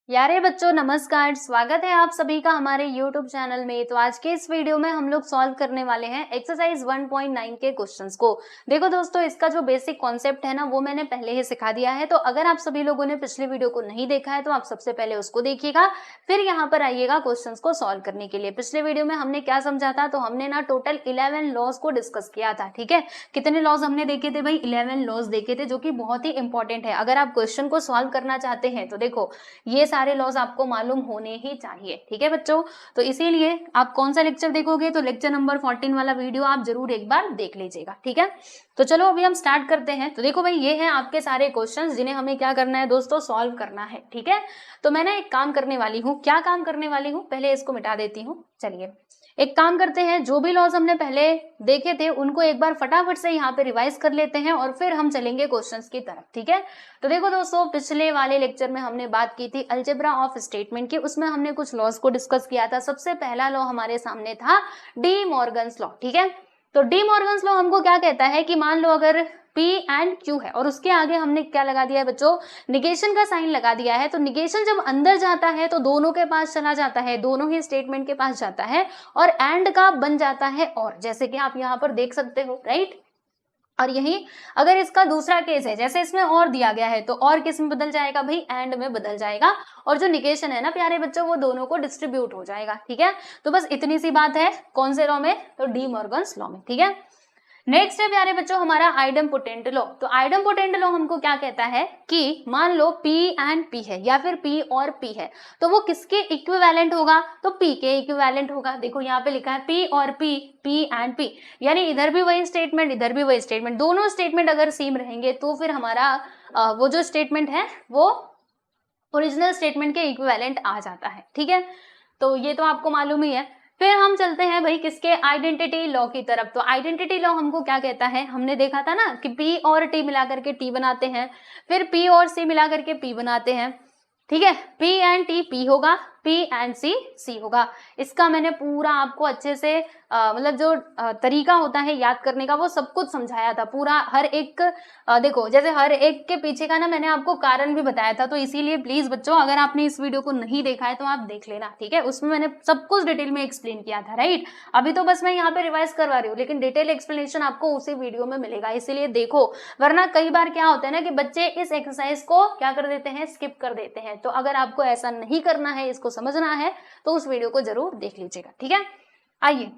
यारे बच्चों नमस्कार, स्वागत है आप सभी का हमारे YouTube चैनल में। तो आज के इस वीडियो में हम लोग सॉल्व करने वाले हैं एक्सरसाइज 1.9 के क्वेश्चंस को। देखो दोस्तों, इसका जो बेसिक कॉन्सेप्ट है ना वो मैंने पहले ही सिखा दिया है। तो अगर आप सभी लोगों ने पिछले वीडियो को नहीं देखा है तो आप सबसे पहले उसको देखिएगा, फिर यहाँ पर आइएगा क्वेश्चंस को सॉल्व करने के लिए। पिछले वीडियो में हमने क्या समझा था, तो हमने ना टोटल 11 लॉज को डिस्कस किया था। ठीक है, कितने लॉज हमने देखे थे भाई? 11 लॉज देखे थे, जो कि बहुत ही इंपॉर्टेंट है। अगर आप क्वेश्चन को सॉल्व करना चाहते हैं तो देखो ये सारे लॉज आपको मालूम होने ही चाहिए। ठीक है बच्चों, तो इसीलिए आप कौन सा लेक्चर देखोगे, तो लेक्चर नंबर 14 वाला वीडियो आप जरूर एक बार देख लीजिएगा। ठीक है, तो चलो अभी हम स्टार्ट करते हैं। तो देखो भाई, ये हैं आपके सारे क्वेश्चंस जिन्हें हमें क्या करना है दोस्तों, सॉल्व करना है। ठीक है, तो मैं ना एक काम करने वाली हूँ। क्या काम करने वाली हूँ, पहले इसको मिटा देती हूँ। चलिए एक काम करते हैं, जो भी लॉज हमने पहले देखे थे उनको एक बार फटाफट से यहाँ पे रिवाइज कर लेते हैं और फिर हम चलेंगे क्वेश्चंस की तरफ। ठीक है, तो देखो दोस्तों, पिछले वाले लेक्चर में हमने बात की थी अलजेब्रा ऑफ स्टेटमेंट की। उसमें हमने कुछ लॉज को डिस्कस किया था। सबसे पहला लॉ हमारे सामने था डी मॉर्गन्स लॉ। ठीक है, तो डी मॉर्गन्स लॉ हमको क्या कहता है कि मान लो अगर P एंड Q है और उसके आगे हमने क्या लगा दिया है बच्चों, निगेशन का साइन लगा दिया है। तो निगेशन जब अंदर जाता है तो दोनों के पास चला जाता है, दोनों ही स्टेटमेंट के पास जाता है और एंड का बन जाता है और, जैसे कि आप यहाँ पर देख सकते हो, राइट। और यही अगर इसका दूसरा केस है, जैसे इसमें और दिया गया है, तो और किस में बदल जाएगा भाई? एंड में बदल जाएगा। और जो निगेशन है ना प्यारे बच्चों, वो दोनों को डिस्ट्रीब्यूट हो जाएगा। ठीक है, तो बस इतनी सी बात है। कौन से लॉ में? तो डी मॉर्गन्स लॉ में। ठीक है, नेक्स्ट है प्यारे बच्चों हमारा आइडम्पोटेंट लॉ। तो आइडम्पोटेंट लॉ हमको क्या कहता है कि मान लो P एंड P है या फिर P और P है, तो वो किसके इक्विवेलेंट होगा? तो P के इक्विवेलेंट होगा। देखो यहाँ पे लिखा है P और P, P एंड P, यानी इधर भी वही स्टेटमेंट इधर भी वही स्टेटमेंट, दोनों स्टेटमेंट अगर सेम रहेंगे तो फिर हमारा वो जो स्टेटमेंट है वो ओरिजिनल स्टेटमेंट के इक्विवेलेंट आ जाता है। ठीक है, तो ये तो आपको मालूम ही है। फिर हम चलते हैं भाई किसके? आइडेंटिटी लॉ की तरफ। तो आइडेंटिटी लॉ हमको क्या कहता है, हमने देखा था ना कि P और T मिलाकर के T बनाते हैं, फिर P और C मिलाकर के P बनाते हैं। ठीक है, P एंड T P होगा, P एंड C C होगा। इसका मैंने पूरा आपको अच्छे से मतलब जो तरीका होता है याद करने का वो सब कुछ समझाया था पूरा। हर एक देखो, जैसे हर एक के पीछे का ना मैंने आपको कारण भी बताया था। तो इसीलिए प्लीज बच्चों, अगर आपने इस वीडियो को नहीं देखा है तो आप देख लेना। ठीक है, उसमें मैंने सब कुछ डिटेल में एक्सप्लेन किया था, राइट। अभी तो बस मैं यहाँ पे रिवाइज करवा रही हूँ, लेकिन डिटेल एक्सप्लेनेशन आपको उसी वीडियो में मिलेगा, इसीलिए देखो। वरना कई बार क्या होता है ना कि बच्चे इस एक्सरसाइज को क्या कर देते हैं, स्किप कर देते हैं। तो अगर आपको ऐसा नहीं करना है, इसको समझना है, तो उस वीडियो को जरूर देख लीजिएगा। ठीक है, आइए,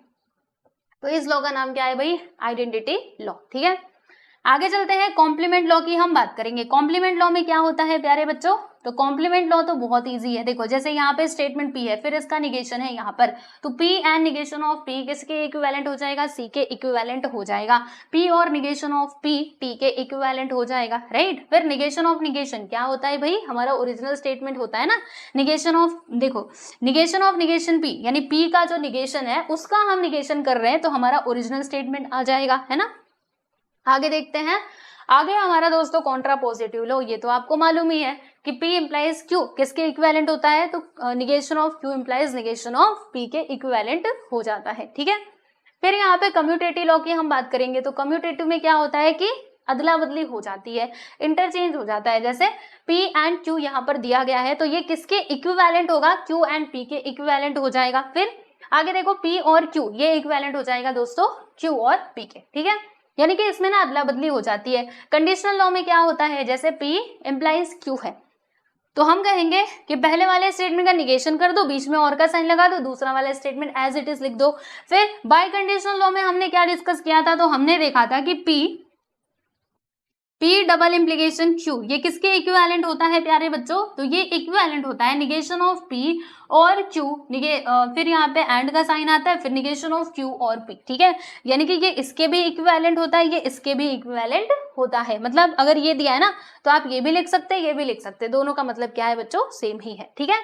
तो इस लॉ का नाम क्या है भाई? Identity law. ठीक है, आगे चलते हैं, कॉम्प्लीमेंट लॉ की हम बात करेंगे। कॉम्प्लीमेंट लॉ में क्या होता है प्यारे बच्चों? तो कॉम्प्लीमेंट लॉ तो बहुत इजी है। देखो जैसे यहाँ पे स्टेटमेंट P है, फिर इसका निगेशन है यहाँ पर, तो P and negation of P किसके इक्विवेलेंट हो जाएगा? C के इक्विवेलेंट हो जाएगा। P और निगेशन ऑफ P T के इक्विवेलेंट हो जाएगा, राइट। फिर निगेशन ऑफ निगेशन क्या होता है भाई? हमारा ओरिजिनल स्टेटमेंट होता है ना। निगेशन ऑफ, देखो निगेशन ऑफ निगेशन P, यानी P का जो निगेशन है उसका हम निगेशन कर रहे हैं, तो हमारा ओरिजिनल स्टेटमेंट आ जाएगा, है ना। आगे देखते हैं, आगे हमारा दोस्तों कॉन्ट्रापोजिटिव लो। ये तो आपको मालूम ही है कि P इंप्लाइज Q किसके इक्विवेलेंट होता है, तो negation of Q implies negation of P के इक्विवेलेंट हो जाता है। ठीक है, फिर यहाँ पे कम्यूटेटिव लॉ की हम बात करेंगे। तो कम्यूटेटिव में क्या होता है कि अदला बदली हो जाती है, इंटरचेंज हो जाता है। जैसे P एंड Q यहाँ पर दिया गया है, तो ये किसके इक्विवेलेंट होगा? Q एंड P के इक्विवेलेंट हो जाएगा। फिर आगे देखो P और Q ये इक्विवेलेंट हो जाएगा दोस्तों Q और P के। ठीक है, यानी कि इसमें ना अदला बदली हो जाती है। कंडीशनल लॉ में क्या होता है, जैसे P इंप्लाइज Q है, तो हम कहेंगे कि पहले वाले स्टेटमेंट का निगेशन कर दो, बीच में और का साइन लगा दो, दूसरा वाला स्टेटमेंट एज इट इज लिख दो। फिर बाय कंडीशनल लॉ में हमने क्या डिस्कस किया था, तो हमने देखा था कि P डबल इम्प्लीकेशन Q ये किसके इक्विवेलेंट होता है प्यारे बच्चों? तो ये इक्विवेलेंट होता है निगेशन ऑफ P और Q, फिर यहाँ पे एंड का साइन आता है, फिर निगेशन ऑफ Q और P। ठीक है, यानी कि ये इसके भी इक्विवेलेंट होता है, ये इसके भी इक्विवेलेंट होता है। मतलब अगर ये दिया है ना तो आप ये भी लिख सकते हैं, ये भी लिख सकते हैं, दोनों का मतलब क्या है बच्चों? सेम ही है। ठीक है,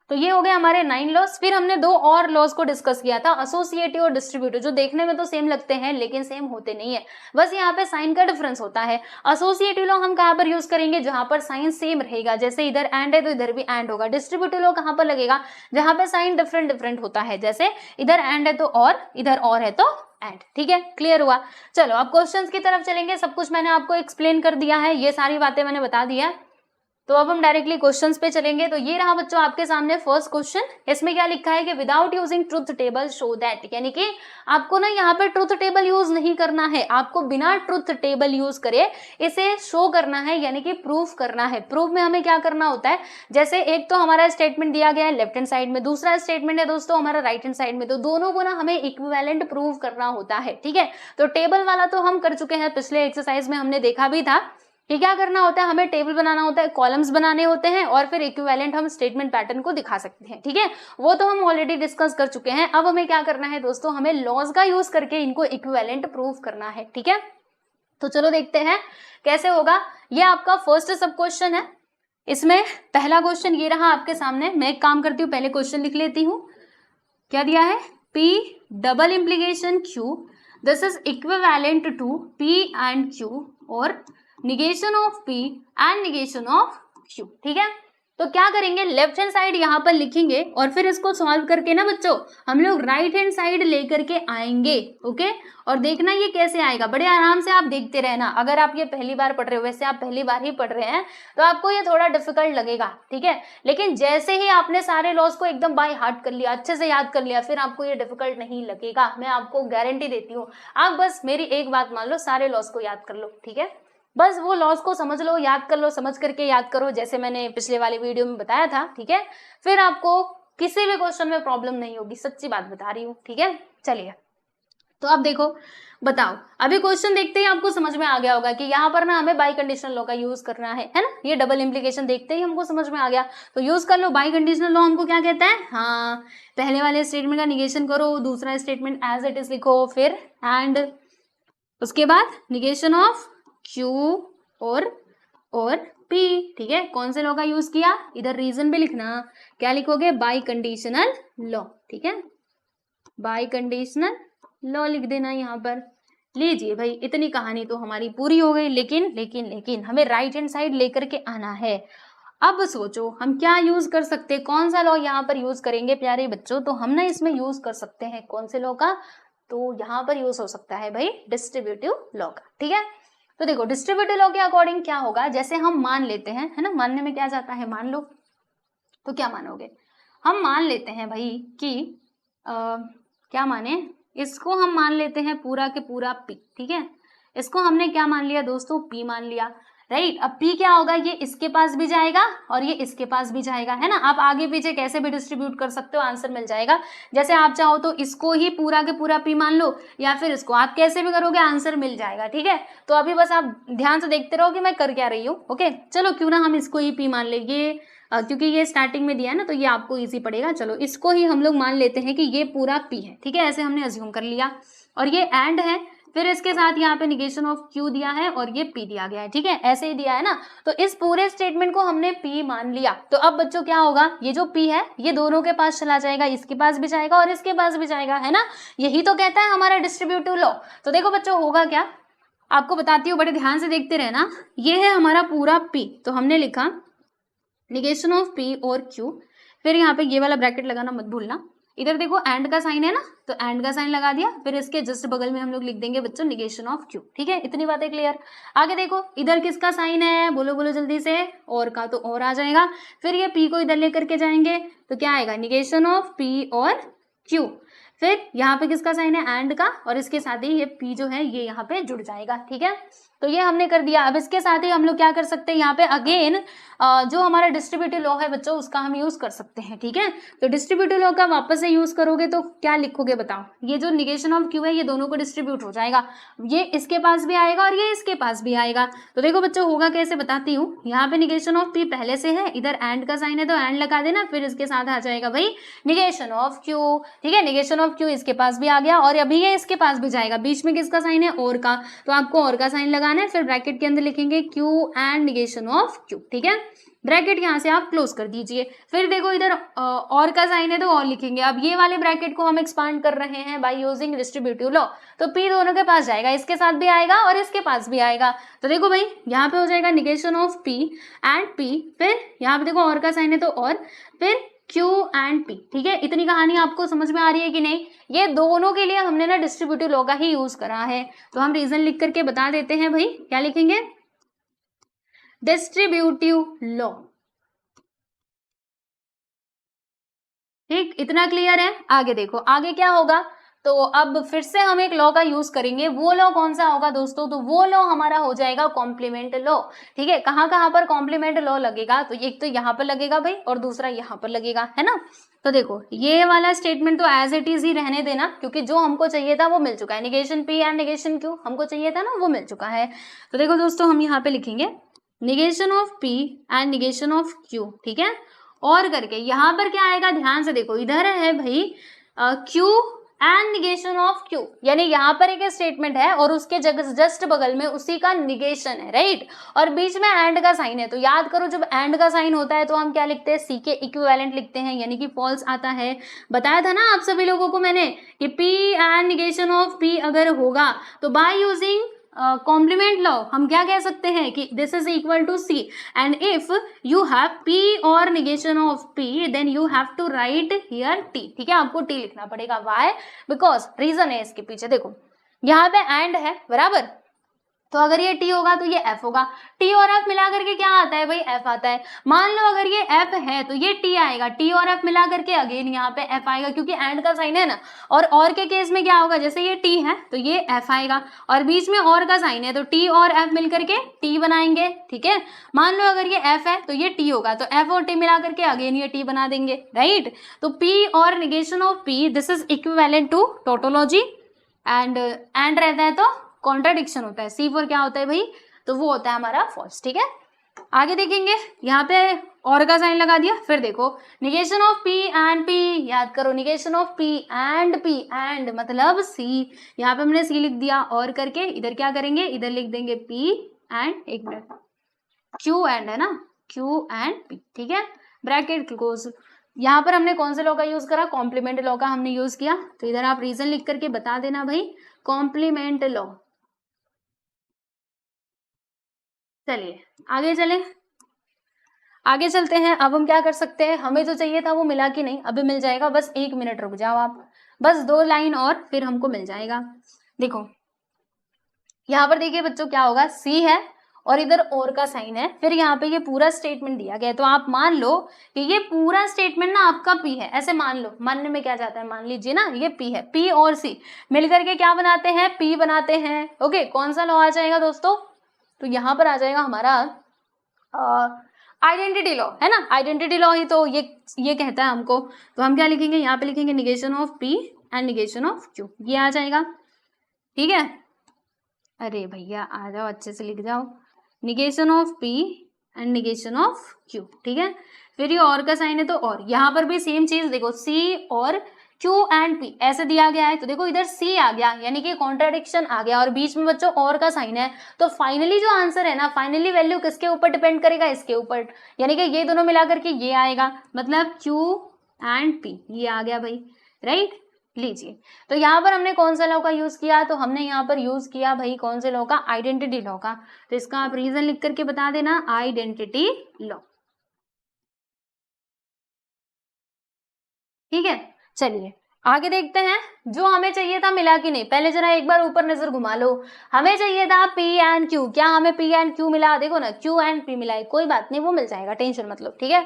तो ये हो गए हमारे 9 लॉस। फिर हमने 2 और लॉस को डिस्कस किया था, एसोसिएटिव और डिस्ट्रीब्यूटिव, जो देखने में तो सेम लगते हैं लेकिन सेम होते नहीं है, बस यहाँ पे साइन का डिफरेंस होता है। एसोसिएटिव लॉ हम कहाँ पर यूज करेंगे? जहां पर साइन सेम रहेगा, जैसे इधर एंड है तो इधर भी एंड होगा। डिस्ट्रीब्यूटिव लॉ कहाँ पर लगेगा? जहां पे साइन डिफरेंट डिफरेंट होता है, जैसे इधर एंड है तो और, इधर और है तो एंड। ठीक है, क्लियर हुआ। चलो अब क्वेश्चंस की तरफ चलेंगे। सब कुछ मैंने आपको एक्सप्लेन कर दिया है, ये सारी बातें मैंने बता दिया है। तो अब हम डायरेक्टली क्वेश्चंस पे चलेंगे। तो ये रहा बच्चों आपके सामने फर्स्ट क्वेश्चन। इसमें क्या लिखा है कि without using truth table show that, यानी कि आपको ना यहाँ पे ट्रुथ टेबल यूज नहीं करना है, आपको बिना ट्रुथ टेबल यूज करे इसे शो करना है, यानी कि प्रूफ करना है। प्रूफ में हमें क्या करना होता है, जैसे एक तो हमारा स्टेटमेंट दिया गया है लेफ्ट हैंड साइड में, दूसरा स्टेटमेंट है दोस्तों हमारा राइट हैंड साइड में, तो दोनों को ना हमें इक्विवेलेंट प्रूव करना होता है। ठीक है, तो टेबल वाला तो हम कर चुके हैं, पिछले एक्सरसाइज में हमने देखा भी था कि क्या करना होता है, हमें टेबल बनाना होता है, कॉलम्स बनाने होते हैं और फिर इक्विवेलेंट हम स्टेटमेंट पैटर्न को दिखा सकते हैं। ठीक है, वो तो हम ऑलरेडी डिस्कस कर चुके हैं। अब हमें क्या करना है दोस्तों, हमें लॉज का यूज करके इनको इक्विवेलेंट प्रूव करना है। ठीक है, तो चलो देखते हैं कैसे होगा। ये आपका फर्स्ट सब क्वेश्चन है। इसमें पहला क्वेश्चन ये रहा आपके सामने। मैं एक काम करती हूँ, पहले क्वेश्चन लिख लेती हूँ। क्या दिया है, P double implication Q, this is equivalent to P and Q और negation of P and negation of Q। ठीक है, तो क्या करेंगे, लेफ्ट हैंड साइड यहाँ पर लिखेंगे और फिर इसको सॉल्व करके ना बच्चों हम लोग राइट हैंड साइड लेकर के आएंगे। ओके, और देखना ये कैसे आएगा, बड़े आराम से आप देखते रहना। अगर आप ये पहली बार पढ़ रहे हो, वैसे आप पहली बार ही पढ़ रहे हैं तो आपको ये थोड़ा डिफिकल्ट लगेगा। ठीक है, लेकिन जैसे ही आपने सारे लॉज को एकदम बाय हार्ट कर लिया, अच्छे से याद कर लिया, फिर आपको ये डिफिकल्ट नहीं लगेगा, मैं आपको गारंटी देती हूँ। आप बस मेरी एक बात मान लो, सारे लॉज को याद कर लो। ठीक है, बस वो लॉस को समझ लो, याद कर लो, समझ करके याद करो, जैसे मैंने पिछले वाले वीडियो में बताया था। ठीक है, फिर आपको किसी भी क्वेश्चन में प्रॉब्लम नहीं होगी, सच्ची बात बता रही हूँ। ठीक है, चलिए तो अब देखो, बताओ, अभी क्वेश्चन देखते ही आपको समझ में आ गया होगा कि यहाँ पर ना हमें बाई कंडीशनल लॉ का यूज करना है ना। ये डबल इम्प्लीकेशन देखते ही हमको समझ में आ गया, तो यूज कर लो। बाई कंडीशनल लॉ हमको क्या कहता है, हाँ, पहले वाले स्टेटमेंट का निगेशन करो, दूसरा स्टेटमेंट एज इट इज लिखो, फिर एंड, उसके बाद निगेशन ऑफ Q और P। ठीक है, कौन से लॉ का यूज किया, इधर रीजन भी लिखना, क्या लिखोगे, बाई कंडीशनल लॉ। ठीक है, बाई कंडीशनल लॉ लिख देना यहाँ पर। लीजिए भाई, इतनी कहानी तो हमारी पूरी हो गई, लेकिन हमें राइट हैंड साइड लेकर के आना है। अब सोचो हम क्या यूज कर सकते हैं, कौन सा लॉ यहाँ पर यूज करेंगे प्यारे बच्चों। तो हम ना इसमें यूज कर सकते हैं कौन से लॉ का, तो यहाँ पर यूज हो सकता है भाई डिस्ट्रीब्यूटिव लॉ का। ठीक है, तो देखो डिस्ट्रीब्यूटिव लॉ के अकॉर्डिंग क्या होगा, जैसे हम मान लेते हैं, है ना, मानने में क्या जाता है, मान लो, तो क्या मानोगे, हम मान लेते हैं भाई कि क्या माने, इसको हम मान लेते हैं पूरा के पूरा P। ठीक है, इसको हमने क्या मान लिया दोस्तों, P मान लिया, राइट। अब P क्या होगा, ये इसके पास भी जाएगा और ये इसके पास भी जाएगा, है ना। आप आगे पीछे कैसे भी डिस्ट्रीब्यूट कर सकते हो, आंसर मिल जाएगा। जैसे आप चाहो तो इसको ही पूरा के पूरा P मान लो, या फिर इसको, आप कैसे भी करोगे आंसर मिल जाएगा। ठीक है, तो अभी बस आप ध्यान से देखते रहो कि मैं कर क्या रही हूँ। ओके, चलो क्यों ना हम इसको ही P मान ले, ये क्योंकि ये स्टार्टिंग में दिया है ना, तो ये आपको इजी पड़ेगा। चलो इसको ही हम लोग मान लेते हैं कि ये पूरा P है। ठीक है, ऐसे हमने अज्यूम कर लिया, और ये एंड है, फिर इसके साथ यहाँ पे निगेशन ऑफ Q दिया है और ये P दिया गया है। ठीक है, ऐसे ही दिया है ना, तो इस पूरे स्टेटमेंट को हमने P मान लिया। तो अब बच्चों क्या होगा, ये जो P है ये दोनों के पास चला जाएगा, इसके पास भी जाएगा और इसके पास भी जाएगा, है ना। यही तो कहता है हमारा डिस्ट्रीब्यूटिव लॉ। तो देखो बच्चों होगा क्या, आपको बताती हूँ, बड़े ध्यान से देखते रहना। ये है हमारा पूरा P, तो हमने लिखा निगेशन ऑफ P और Q, फिर यहाँ पे ये वाला ब्रैकेट लगाना मत भूलना। इधर देखो एंड का साइन है ना, तो एंड का साइन लगा दिया, फिर इसके जस्ट बगल में हम लोग लिख देंगे बच्चों निगेशन ऑफ Q। ठीक है, इतनी बातें क्लियर। आगे देखो इधर किसका साइन है, बोलो बोलो जल्दी से, और का, तो और आ जाएगा। फिर ये P को इधर लेकर के जाएंगे तो क्या आएगा, निगेशन ऑफ P और Q। फिर यहाँ पे किसका साइन है, एंड का, और इसके साथ ही ये P जो है ये यहाँ पे जुड़ जाएगा। ठीक है, तो ये हमने कर दिया। अब इसके साथ ही हम लोग क्या कर सकते हैं, यहाँ पे अगेन जो हमारा डिस्ट्रीब्यूटिव लॉ है बच्चों उसका हम यूज कर सकते हैं। ठीक है, तो डिस्ट्रीब्यूटिव लॉ का वापस से यूज करोगे तो क्या लिखोगे बताओ, ये जो निगेशन ऑफ Q है ये दोनों को डिस्ट्रीब्यूट हो जाएगा, ये इसके पास भी आएगा और ये इसके पास भी आएगा। तो देखो बच्चों होगा कैसे बताती हूँ, यहाँ पे निगेशन ऑफ P पहले से है, इधर एंड का साइन है तो एंड लगा देना, फिर इसके साथ आ जाएगा भाई निगेशन ऑफ Q। ठीक है, निगेशन ऑफ Q इसके पास भी आ गया और अभी ये इसके पास भी जाएगा, बीच में किसका साइन है, और का, तो आपको और का साइन लगाना है, फिर ब्रैकेट के अंदर लिखेंगे Q and negation of Q। ठीक है, ब्रैकेट यहाँ से आप क्लोज कर दीजिए। फिर देखो इधर और का साइन है तो और लिखेंगे। अब ये वाले ब्रैकेट को हम एक्सपांड कर रहे हैं बाय यूजिंग डिस्ट्रीब्यूटिव लॉ, तो P दोनों के पास जाएगा, इसके साथ भी आएगा और इसके पास भी आएगा। तो देखो भाई यहाँ पे हो जाएगा negation of P and P, फिर यहाँ पे देखो और का साइन है तो और, फिर Q एंड P। ठीक है, इतनी कहानी आपको समझ में आ रही है कि नहीं। ये दोनों के लिए हमने ना डिस्ट्रीब्यूटिव लॉ का ही यूज करा है, तो हम रीजन लिख करके बता देते हैं भाई, क्या लिखेंगे, डिस्ट्रीब्यूटिव लॉ। ठीक, इतना क्लियर है। आगे देखो, आगे क्या होगा, तो अब फिर से हम एक लॉ का यूज करेंगे। वो लॉ कौन सा होगा दोस्तों, तो वो लॉ हमारा हो जाएगा कॉम्प्लीमेंट लॉ। ठीक है, कहाँ कहाँ पर कॉम्प्लीमेंट लॉ लगेगा, तो एक तो यहाँ पर लगेगा भाई और दूसरा यहाँ पर लगेगा, है ना। तो देखो ये वाला स्टेटमेंट तो एज इट इज ही रहने देना, क्योंकि जो हमको चाहिए था वो मिल चुका है। Negation P and negation Q हमको चाहिए था ना, वो मिल चुका है। तो देखो दोस्तों, हम यहाँ पे लिखेंगे negation of P and negation of Q. ठीक है, और करके यहाँ पर क्या आएगा, ध्यान से देखो, इधर है भाई Q and negation of Q, यानी यहाँ पर एक स्टेटमेंट है और उसके जस्ट बगल में उसी का निगेशन है, राइट, और बीच में एंड का साइन है। तो याद करो, जब एंड का साइन होता है तो हम क्या लिखते हैं, सी के इक्विवेलेंट लिखते हैं, यानी कि फॉल्स आता है। बताया था ना आप सभी लोगों को मैंने कि P and negation of P अगर होगा तो बाय यूजिंग कॉम्प्लीमेंट लॉ हम क्या कह सकते हैं कि this is equal to C, and if you have P और negation of P then you have to write here T. ठीक है, आपको टी लिखना पड़ेगा। वाई, बिकॉज रीजन है इसके पीछे। देखो यहाँ पे एंड है बराबर, तो अगर ये टी होगा तो ये एफ होगा। टी और एफ मिला करके क्या आता है भाई, एफ आता है। मान लो अगर ये एफ है तो ये टी आएगा, टी और एफ मिला करके अगेन यहाँ पे एफ आएगा, क्योंकि एंड का साइन है ना। और के केस में क्या होगा, जैसे ये टी है तो ये एफ आएगा, और बीच में और का साइन है तो टी और एफ मिल करके टी बनाएंगे। ठीक है, मान लो अगर ये एफ है तो ये टी होगा, तो एफ और टी मिला करके अगेन ये टी बना देंगे, राइट। तो पी और negation of P this is equivalent to tautology, and रहता है तो कॉन्ट्राडिक्शन होता है। सी फॉर क्या होता है भाई, तो वो होता है हमारा फॉल्स। ठीक है, आगे देखेंगे, यहाँ पे और का साइन लगा दिया। फिर देखो negation of P and P, याद करो निगेशन ऑफ पी, एंड मतलब सी, यहाँ पे हमने सी लिख दिया, और करके इधर क्या करेंगे, इधर लिख देंगे पी एंड, एक मिनट, क्यू एंड है ना, क्यू एंड पी। ठीक है, ब्रैकेट क्लोज। यहाँ पर हमने कौन से लॉ का यूज करा, कॉम्प्लीमेंट लॉ का हमने यूज किया। तो इधर आप रीजन लिख करके बता देना भाई, कॉम्प्लीमेंट लॉ। चलिए आगे चले, आगे चलते हैं। अब हम क्या कर सकते हैं, हमें जो चाहिए था वो मिला कि नहीं, अभी मिल जाएगा, बस 1 मिनट रुक जाओ आप, बस 2 लाइन और फिर हमको मिल जाएगा। देखो यहाँ पर देखिए बच्चों क्या होगा, सी है और इधर और का साइन है, फिर यहाँ पे ये पूरा स्टेटमेंट दिया गया है। तो आप मान लो कि ये पूरा स्टेटमेंट ना आपका पी है, ऐसे मान लो, मानने में क्या जाता है, मान लीजिए ना ये पी है, पी और सी मिलकर के क्या बनाते हैं, पी बनाते हैं। ओके, कौन सा लॉ आ जाएगा दोस्तों, तो यहाँ पर आ जाएगा हमारा आइडेंटिटी लॉ, है ना। आइडेंटिटी लॉ ही तो ये कहता है हमको। तो हम क्या लिखेंगे, यहाँ पे लिखेंगे negation of P and negation of Q, ये आ जाएगा। ठीक है, अरे भैया आ जाओ, अच्छे से लिख जाओ, negation of P and negation of Q. ठीक है, फिर ये और का साइन है तो और, यहाँ पर भी सेम चीज देखो, सी और क्यू एंड पी ऐसे दिया गया है, तो देखो इधर सी आ गया, यानी कि कॉन्ट्राडिक्शन आ गया, और बीच में बच्चों और का साइन है। तो फाइनली जो आंसर है ना, फाइनली वैल्यू किसके ऊपर डिपेंड करेगा, इसके ऊपर, यानी कि ये दोनों मिला करके ये आएगा, मतलब क्यू एंड पी, ये आ गया भाई, राइट। लीजिए, तो यहाँ पर हमने कौन सा लॉ का यूज किया, तो हमने यहाँ पर यूज किया भाई कौन से लॉ का, आइडेंटिटी लॉ का। तो इसका आप रीजन लिख करके बता देना, आइडेंटिटी लॉ। ठीक है, चलिए आगे देखते हैं, जो हमें चाहिए था मिला कि नहीं, पहले जरा एक बार ऊपर नजर घुमा लो। हमें चाहिए था पी एंड क्यू, क्या हमें पी एंड क्यू मिला, देखो ना क्यू एंड पी मिला है, कोई बात नहीं, वो मिल जाएगा, टेंशन मतलब। ठीक है,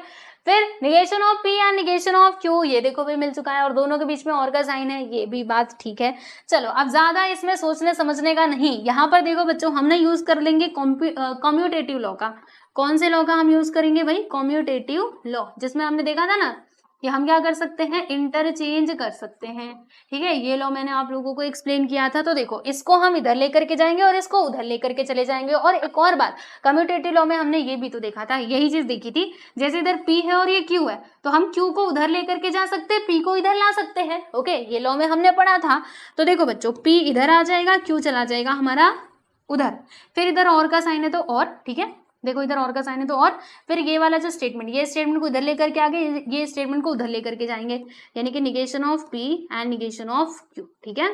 फिर negation of P and negation of Q, ये देखो भी मिल चुका है, और दोनों के बीच में और का साइन है, ये भी बात ठीक है। चलो अब ज्यादा इसमें सोचने समझने का नहीं, यहाँ पर देखो बच्चों, हमने यूज कर लेंगे कॉम्यूटेटिव लॉ का। कौन से लॉ का हम यूज करेंगे भाई, कॉम्यूटेटिव लॉ, जिसमें हमने देखा था ना कि हम क्या कर सकते हैं, इंटरचेंज कर सकते हैं। ठीक है, ये लॉ मैंने आप लोगों को एक्सप्लेन किया था। तो देखो इसको हम इधर लेकर के जाएंगे और इसको उधर लेकर के चले जाएंगे। और एक और बात, कम्यूटेटिव लॉ में हमने ये भी तो देखा था, यही चीज देखी थी, जैसे इधर P है और ये Q है, तो हम Q को उधर लेकर के जा सकते हैं, P को इधर ला सकते हैं। ओके, ये लॉ में हमने पढ़ा था। तो देखो बच्चों, P इधर आ जाएगा, Q चला जाएगा हमारा उधर, फिर इधर और का साइन है तो और, ठीक है, देखो इधर और का साइन है तो और, फिर ये वाला जो स्टेटमेंट, ये स्टेटमेंट को इधर लेकर के आगे, ये स्टेटमेंट को उधर लेकर के जाएंगे, यानी कि negation of P and negation of Q. ठीक है,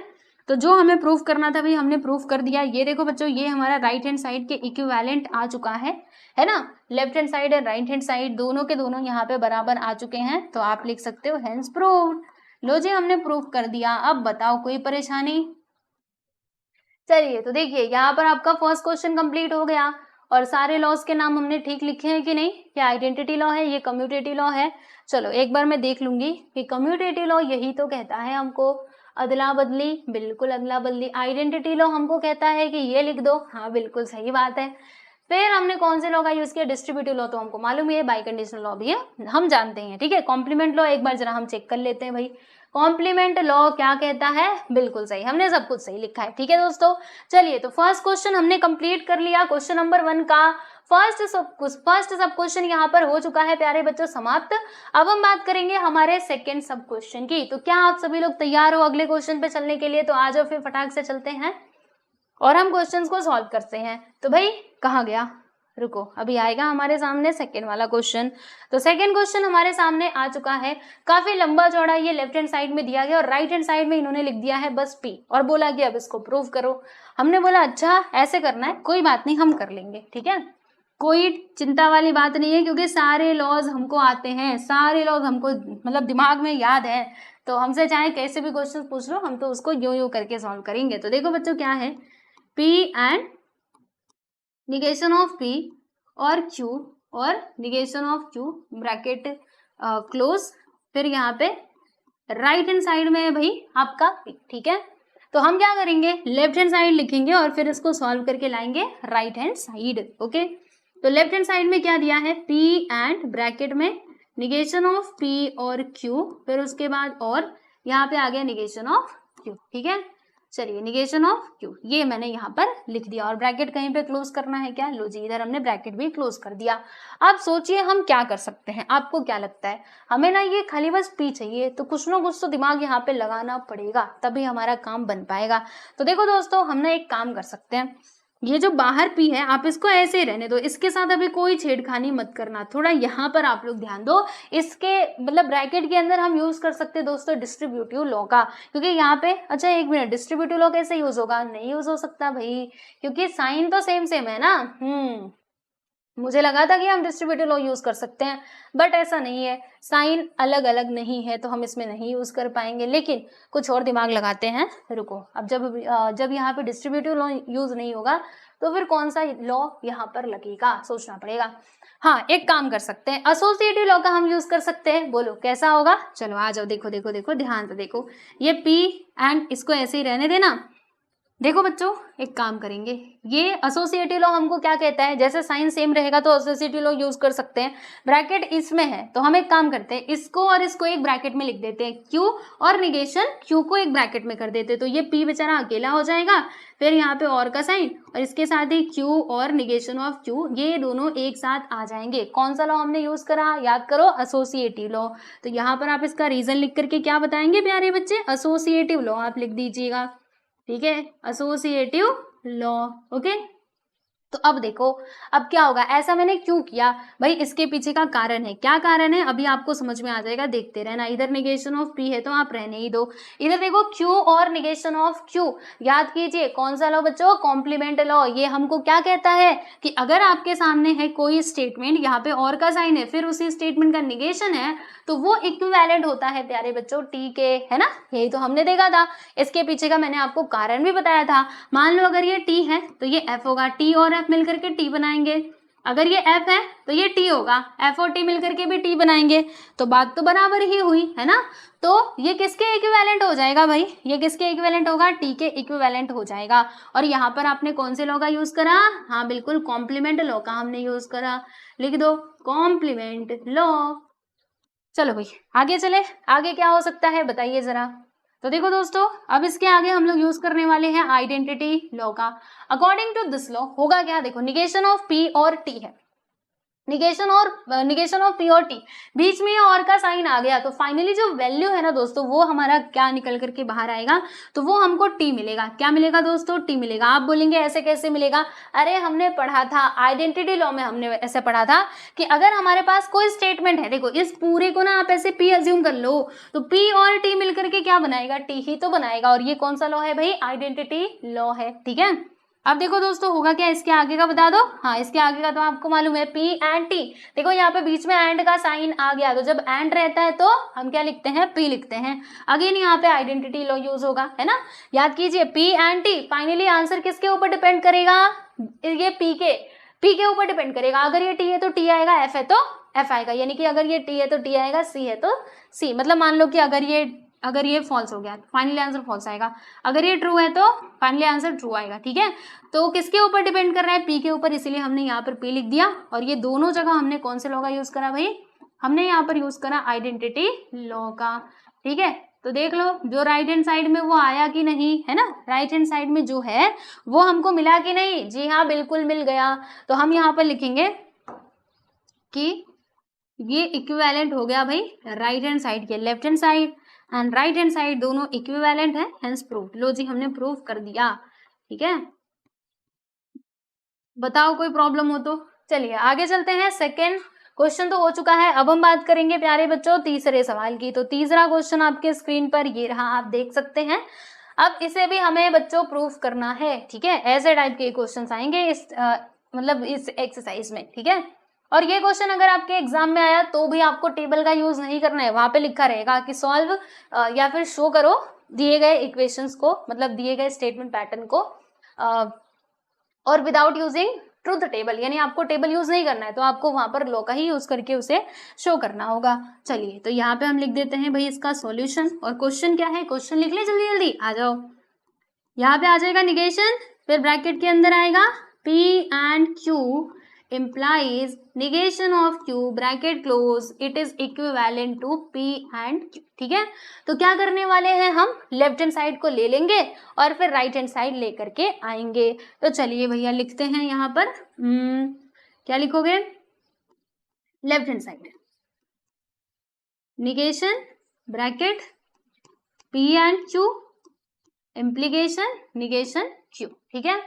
तो जो हमें प्रूफ करना था भाई हमने प्रूफ कर दिया। ये देखो बच्चों, ये हमारा राइट हैंड साइड के इक्विवेलेंट आ चुका है ना। Left hand side and right hand side दोनों के दोनों यहाँ पे बराबर आ चुके हैं, तो आप लिख सकते हो हेंस प्रूव्ड। लो जी, हमने प्रूफ कर दिया। अब बताओ कोई परेशानी। चलिए तो देखिए, यहाँ पर आपका फर्स्ट क्वेश्चन कंप्लीट हो गया, और सारे लॉज के नाम हमने ठीक लिखे हैं कि नहीं? ये आइडेंटिटी लॉ है, ये कम्यूटेटिव लॉ है। चलो एक बार मैं देख लूंगी कि कम्यूटेटिव लॉ यही तो कहता है हमको अदला बदली, बिल्कुल अदला बदली। आइडेंटिटी लॉ हमको कहता है कि ये लिख दो, हाँ बिल्कुल सही बात है। फिर हमने कौन से लॉ का यूज किया? डिस्ट्रीब्यूटिव लॉ तो हमको मालूम है, बाई कंडीशनल लॉ भी है, हम जानते हैं, ठीक है। कॉम्प्लीमेंट लॉ एक बार जरा हम चेक कर लेते हैं भाई। कॉम्प्लीमेंट लॉ क्या कहता है? बिल्कुल सही, हमने सब कुछ सही लिखा है, ठीक है दोस्तों। चलिए तो फर्स्ट क्वेश्चन हमने कंप्लीट कर लिया, क्वेश्चन नंबर 1 का फर्स्ट सब क्वेश्चन यहाँ पर हो चुका है प्यारे बच्चों समाप्त। अब हम बात करेंगे हमारे सेकेंड सब क्वेश्चन की। तो क्या आप सभी लोग तैयार हो अगले क्वेश्चन पे चलने के लिए? तो आ जाओ फिर फटाक से चलते हैं और हम क्वेश्चंस को सॉल्व करते हैं। तो भाई कहाँ गया? रुको, अभी आएगा हमारे सामने सेकेंड वाला क्वेश्चन। तो सेकेंड क्वेश्चन हमारे सामने आ चुका है, काफी लंबा चौड़ा, ये लेफ्ट हैंड साइड में दिया गया और राइट हैंड साइड में इन्होंने लिख दिया है बस पी और बोला कि अब इसको प्रूव करो। हमने बोला अच्छा ऐसे करना है, कोई बात नहीं हम कर लेंगे, ठीक है, कोई चिंता वाली बात नहीं है, क्योंकि सारे लॉज हमको आते हैं, सारे लॉज हमको मतलब दिमाग में याद है। तो हमसे चाहे कैसे भी क्वेश्चन पूछ लो, हम तो उसको यूं यूं करके सॉल्व करेंगे। तो देखो बच्चों क्या है, P and negation of P और Q और negation of Q bracket close, फिर यहाँ पे राइट हैंड साइड में है भाई आपका P, ठीक है। तो हम क्या करेंगे, लेफ्ट हैंड साइड लिखेंगे और फिर इसको सॉल्व करके लाएंगे राइट हैंड साइड, ओके। तो लेफ्ट हैंड साइड में क्या दिया है, P एंड ब्रैकेट में निगेशन ऑफ P और Q, फिर उसके बाद और यहाँ पे आ गया निगेशन ऑफ Q, ठीक है। चलिए निगेशन ऑफ Q ये मैंने यहाँ पर लिख दिया और ब्रैकेट कहीं पे क्लोज करना है क्या? लो जी, इधर हमने ब्रैकेट भी क्लोज कर दिया। अब सोचिए हम क्या कर सकते हैं, आपको क्या लगता है? हमें ना ये खाली बस P चाहिए, तो कुछ ना कुछ तो दिमाग यहाँ पे लगाना पड़ेगा, तभी हमारा काम बन पाएगा। तो देखो दोस्तों, हम ना एक काम कर सकते हैं, ये जो बाहर P है आप इसको ऐसे ही रहने दो, इसके साथ अभी कोई छेड़खानी मत करना। थोड़ा यहाँ पर आप लोग ध्यान दो, इसके मतलब ब्रैकेट के अंदर हम यूज कर सकते हैं दोस्तों डिस्ट्रीब्यूटिव लॉ का, क्योंकि यहाँ पे अच्छा एक मिनट, डिस्ट्रीब्यूटिव लॉ कैसे यूज होगा? नहीं यूज हो सकता भाई, क्योंकि साइन तो सेम सेम है ना। मुझे लगा था कि हम डिस्ट्रीब्यूटिव लॉ यूज कर सकते हैं, बट ऐसा नहीं है, साइन अलग अलग नहीं है तो हम इसमें नहीं यूज कर पाएंगे, लेकिन कुछ और दिमाग लगाते हैं। रुको, अब जब यहाँ पे डिस्ट्रीब्यूटिव लॉ यूज नहीं होगा तो फिर कौन सा लॉ यहाँ पर लगेगा, सोचना पड़ेगा। हाँ, एक काम कर सकते हैं, एसोसिएटिव लॉ का हम यूज कर सकते हैं। बोलो कैसा होगा? चलो आ जाओ, देखो देखो देखो ध्यान से देखो, ये P एंड इसको ऐसे ही रहने देना। देखो बच्चों, एक काम करेंगे, ये एसोसिएटिव लॉ हमको क्या कहता है, जैसे साइन सेम रहेगा तो एसोसिएटिव लॉ यूज कर सकते हैं। ब्रैकेट इसमें है तो हम एक काम करते हैं, इसको और इसको एक ब्रैकेट में लिख देते हैं, Q और निगेशन Q को एक ब्रैकेट में कर देते हैं, तो ये P बेचारा अकेला हो जाएगा, फिर यहाँ पे और का साइन और इसके साथ ही Q और निगेशन ऑफ Q, ये दोनों एक साथ आ जाएंगे। कौन सा लॉ हमने यूज करा, याद करो, एसोसिएटिव लॉ। तो यहाँ पर आप इसका रीजन लिख करके क्या बताएंगे प्यारे बच्चे, एसोसिएटिव लॉ आप लिख दीजिएगा, ठीक है, एसोसिएटिव लॉ, ओके। तो अब देखो, अब क्या होगा, ऐसा मैंने क्यों किया भाई, इसके पीछे का कारण है, क्या कारण है अभी आपको समझ में आ जाएगा, देखते रहना। इधर निगेशन ऑफ P है तो आप रहने ही दो, इधर देखो Q और निगेशन ऑफ Q, याद कीजिए कौन सा लॉ बच्चों, कॉम्प्लीमेंट लॉ। ये हमको क्या कहता है कि अगर आपके सामने है कोई स्टेटमेंट, यहाँ पे और का साइन है, फिर उसी स्टेटमेंट का निगेशन है, तो वो इक्विवेलेंट होता है प्यारे बच्चों T के, है ना, यही तो हमने देखा था। इसके पीछे का मैंने आपको कारण भी बताया था। मान लो अगर ये T है तो ये F होगा, T और F मिलकर के T बनाएंगे, अगर ये F है तो ये T होगा, F और T मिलकर के भी T बनाएंगे, तो बात तो बराबर ही हुई, है ना। तो ये किसके इक्विवेलेंट हो जाएगा भाई, ये किसके इक्विवेलेंट होगा, T के इक्विवेलेंट हो जाएगा। और यहाँ पर आपने कौन से लॉ का यूज करा, हाँ बिल्कुल कॉम्प्लीमेंट लॉ का हमने यूज करा, लिख दो कॉम्प्लीमेंट लॉ। चलो भाई आगे चले, आगे क्या हो सकता है बताइए जरा। तो देखो दोस्तों, अब इसके आगे हम लोग यूज करने वाले हैं आइडेंटिटी लॉ का। अकॉर्डिंग टू दिस लॉ होगा क्या, देखो निगेशन ऑफ P और T है, निगेशन ऑफ P और T, बीच में और का साइन आ गया, तो फाइनली जो वैल्यू है ना दोस्तों, वो हमारा क्या निकल करके बाहर आएगा, तो वो हमको T मिलेगा। क्या मिलेगा दोस्तों, T मिलेगा। आप बोलेंगे ऐसे कैसे मिलेगा, अरे हमने पढ़ा था आइडेंटिटी लॉ में, हमने ऐसे पढ़ा था कि अगर हमारे पास कोई स्टेटमेंट है, देखो इस पूरे को ना आप ऐसे P अज्यूम कर लो, तो P और T मिलकर के क्या बनाएगा, T ही तो बनाएगा। और ये कौन सा लॉ है भाई, आइडेंटिटी लॉ है, ठीक है। अब देखो दोस्तों होगा क्या, इसके आगे का बता दो। हाँ, इसके आगे का तो आपको मालूम है, P एंड T। देखो यहाँ पे बीच में एंड का साइन आ गया, तो जब एंड रहता है तो हम क्या लिखते हैं, P लिखते हैं। अगेन यहाँ पे आइडेंटिटी लॉ यूज होगा, है ना, याद कीजिए P and T। Finally answer किसके ऊपर डिपेंड करेगा, ये P पी के ऊपर डिपेंड करेगा। अगर ये टी है तो टी आएगा, एफ है तो एफ आएगा, यानी कि अगर ये टी है तो टी आएगा, सी है तो सी। मतलब मान लो कि अगर ये फॉल्स हो गया, फाइनली आंसर फॉल्स आएगा। अगर ये ट्रू है तो फाइनली आंसर ट्रू आएगा, ठीक है। तो किसके ऊपर डिपेंड कर रहा है? पी के ऊपर, इसीलिए हमने यहाँ पर पी लिख दिया। और ये दोनों जगह हमने कौन से लॉ का यूज करा भाई? हमने यहाँ पर यूज करा आइडेंटिटी लॉ का, ठीक है। तो देख लो जो राइट हैंड साइड में वो आया कि नहीं, है ना। राइट हैंड साइड में जो है वो हमको मिला कि नहीं? जी हाँ, बिल्कुल मिल गया। तो हम यहाँ पर लिखेंगे कि ये इक्विवेलेंट हो गया भाई राइट हैंड साइड के left hand side, and right hand side दोनों इक्विवेलेंट है, हेंस प्रूव। लो जी, हमने प्रूव कर दिया, ठीक है। बताओ कोई प्रॉब्लम हो तो। चलिए आगे चलते हैं। सेकेंड क्वेश्चन तो हो चुका है, अब हम बात करेंगे प्यारे बच्चों तीसरे सवाल की। तो तीसरा क्वेश्चन आपके स्क्रीन पर ये रहा, आप देख सकते हैं। अब इसे भी हमें बच्चों प्रूफ करना है, ठीक है। ऐसे टाइप के क्वेश्चंस आएंगे इस मतलब इस एक्सरसाइज में, ठीक है। और ये क्वेश्चन अगर आपके एग्जाम में आया तो भी आपको टेबल का यूज नहीं करना है, वहां पे लिखा रहेगा कि सॉल्व या फिर शो करो दिए गए इक्वेशंस को, मतलब दिए गए स्टेटमेंट पैटर्न को, और विदाउट यूजिंग ट्रूथ टेबल, यानी आपको टेबल यूज नहीं करना है, तो आपको वहां पर लॉ का ही यूज करके उसे शो करना होगा। चलिए तो यहाँ पे हम लिख देते हैं भाई इसका सॉल्यूशन। और क्वेश्चन क्या है? क्वेश्चन लिख ले जल्दी जल्दी, आ जाओ। यहाँ पे आ जाएगा निगेशन, फिर ब्रैकेट के अंदर आएगा P and Q implies negation of Q bracket close, it is equivalent to P and Q, ठीक है। तो क्या करने वाले हैं हम? लेफ्ट हैंड साइड को ले लेंगे और फिर राइट हैंड साइड लेकर के आएंगे। तो चलिए भैया लिखते हैं यहाँ पर, क्या लिखोगे? Left hand side negation bracket P and Q implication negation Q, ठीक है।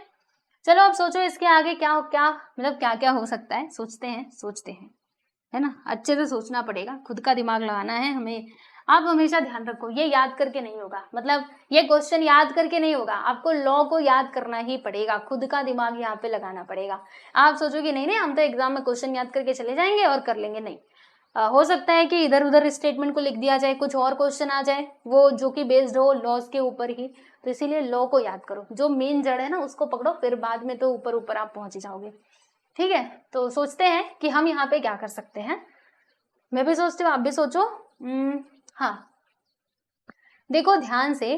चलो अब सोचो इसके आगे क्या क्या मतलब क्या क्या हो सकता है, सोचते हैं, है ना। अच्छे से सोचना पड़ेगा, खुद का दिमाग लगाना है हमें। आप हमेशा ध्यान रखो, ये याद करके नहीं होगा, मतलब ये क्वेश्चन याद करके नहीं होगा, आपको लॉ को याद करना ही पड़ेगा, खुद का दिमाग यहाँ पे लगाना पड़ेगा। आप सोचोगे नहीं नहीं हम तो एग्जाम में क्वेश्चन याद करके चले जाएंगे और कर लेंगे, नहीं। हो सकता है कि इधर उधर स्टेटमेंट को लिख दिया जाए, कुछ और क्वेश्चन आ जाए वो जो कि बेस्ड हो लॉज के ऊपर ही, तो इसीलिए लॉ को याद करो, जो मेन जड़ है ना उसको पकड़ो, फिर बाद में तो ऊपर ऊपर आप पहुंच जाओगे, ठीक है। तो सोचते हैं कि हम यहाँ पे क्या कर सकते हैं। मैं भी सोचती हूँ, आप भी सोचो। हाँ देखो ध्यान से,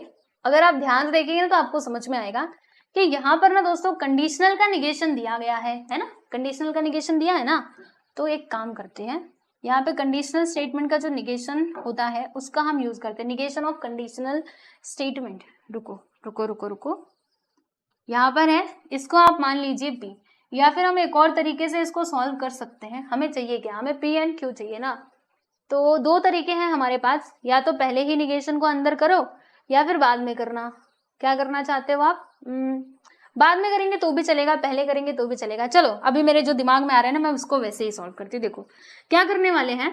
अगर आप ध्यान से देखेंगे ना तो आपको समझ में आएगा कि यहाँ पर ना दोस्तों कंडीशनल का निगेशन दिया गया है ना, कंडीशनल का निगेशन दिया है ना। तो एक काम करते हैं, यहाँ पे कंडीशनल स्टेटमेंट का जो निगेशन होता है उसका हम यूज करते हैं, निगेशन ऑफ कंडीशनल स्टेटमेंट। रुको रुको रुको रुको, यहाँ पर है, इसको आप मान लीजिए P, या फिर हम एक और तरीके से इसको सॉल्व कर सकते हैं। हमें चाहिए क्या? हमें P एंड Q चाहिए ना। तो दो तरीके हैं हमारे पास, या तो पहले ही निगेशन को अंदर करो या फिर बाद में करना। क्या करना चाहते हो आप? बाद में करेंगे तो भी चलेगा, पहले करेंगे तो भी चलेगा। चलो अभी मेरे जो दिमाग में आ रहा है ना मैं उसको वैसे ही सॉल्व करती हूँ। देखो क्या करने वाले हैं,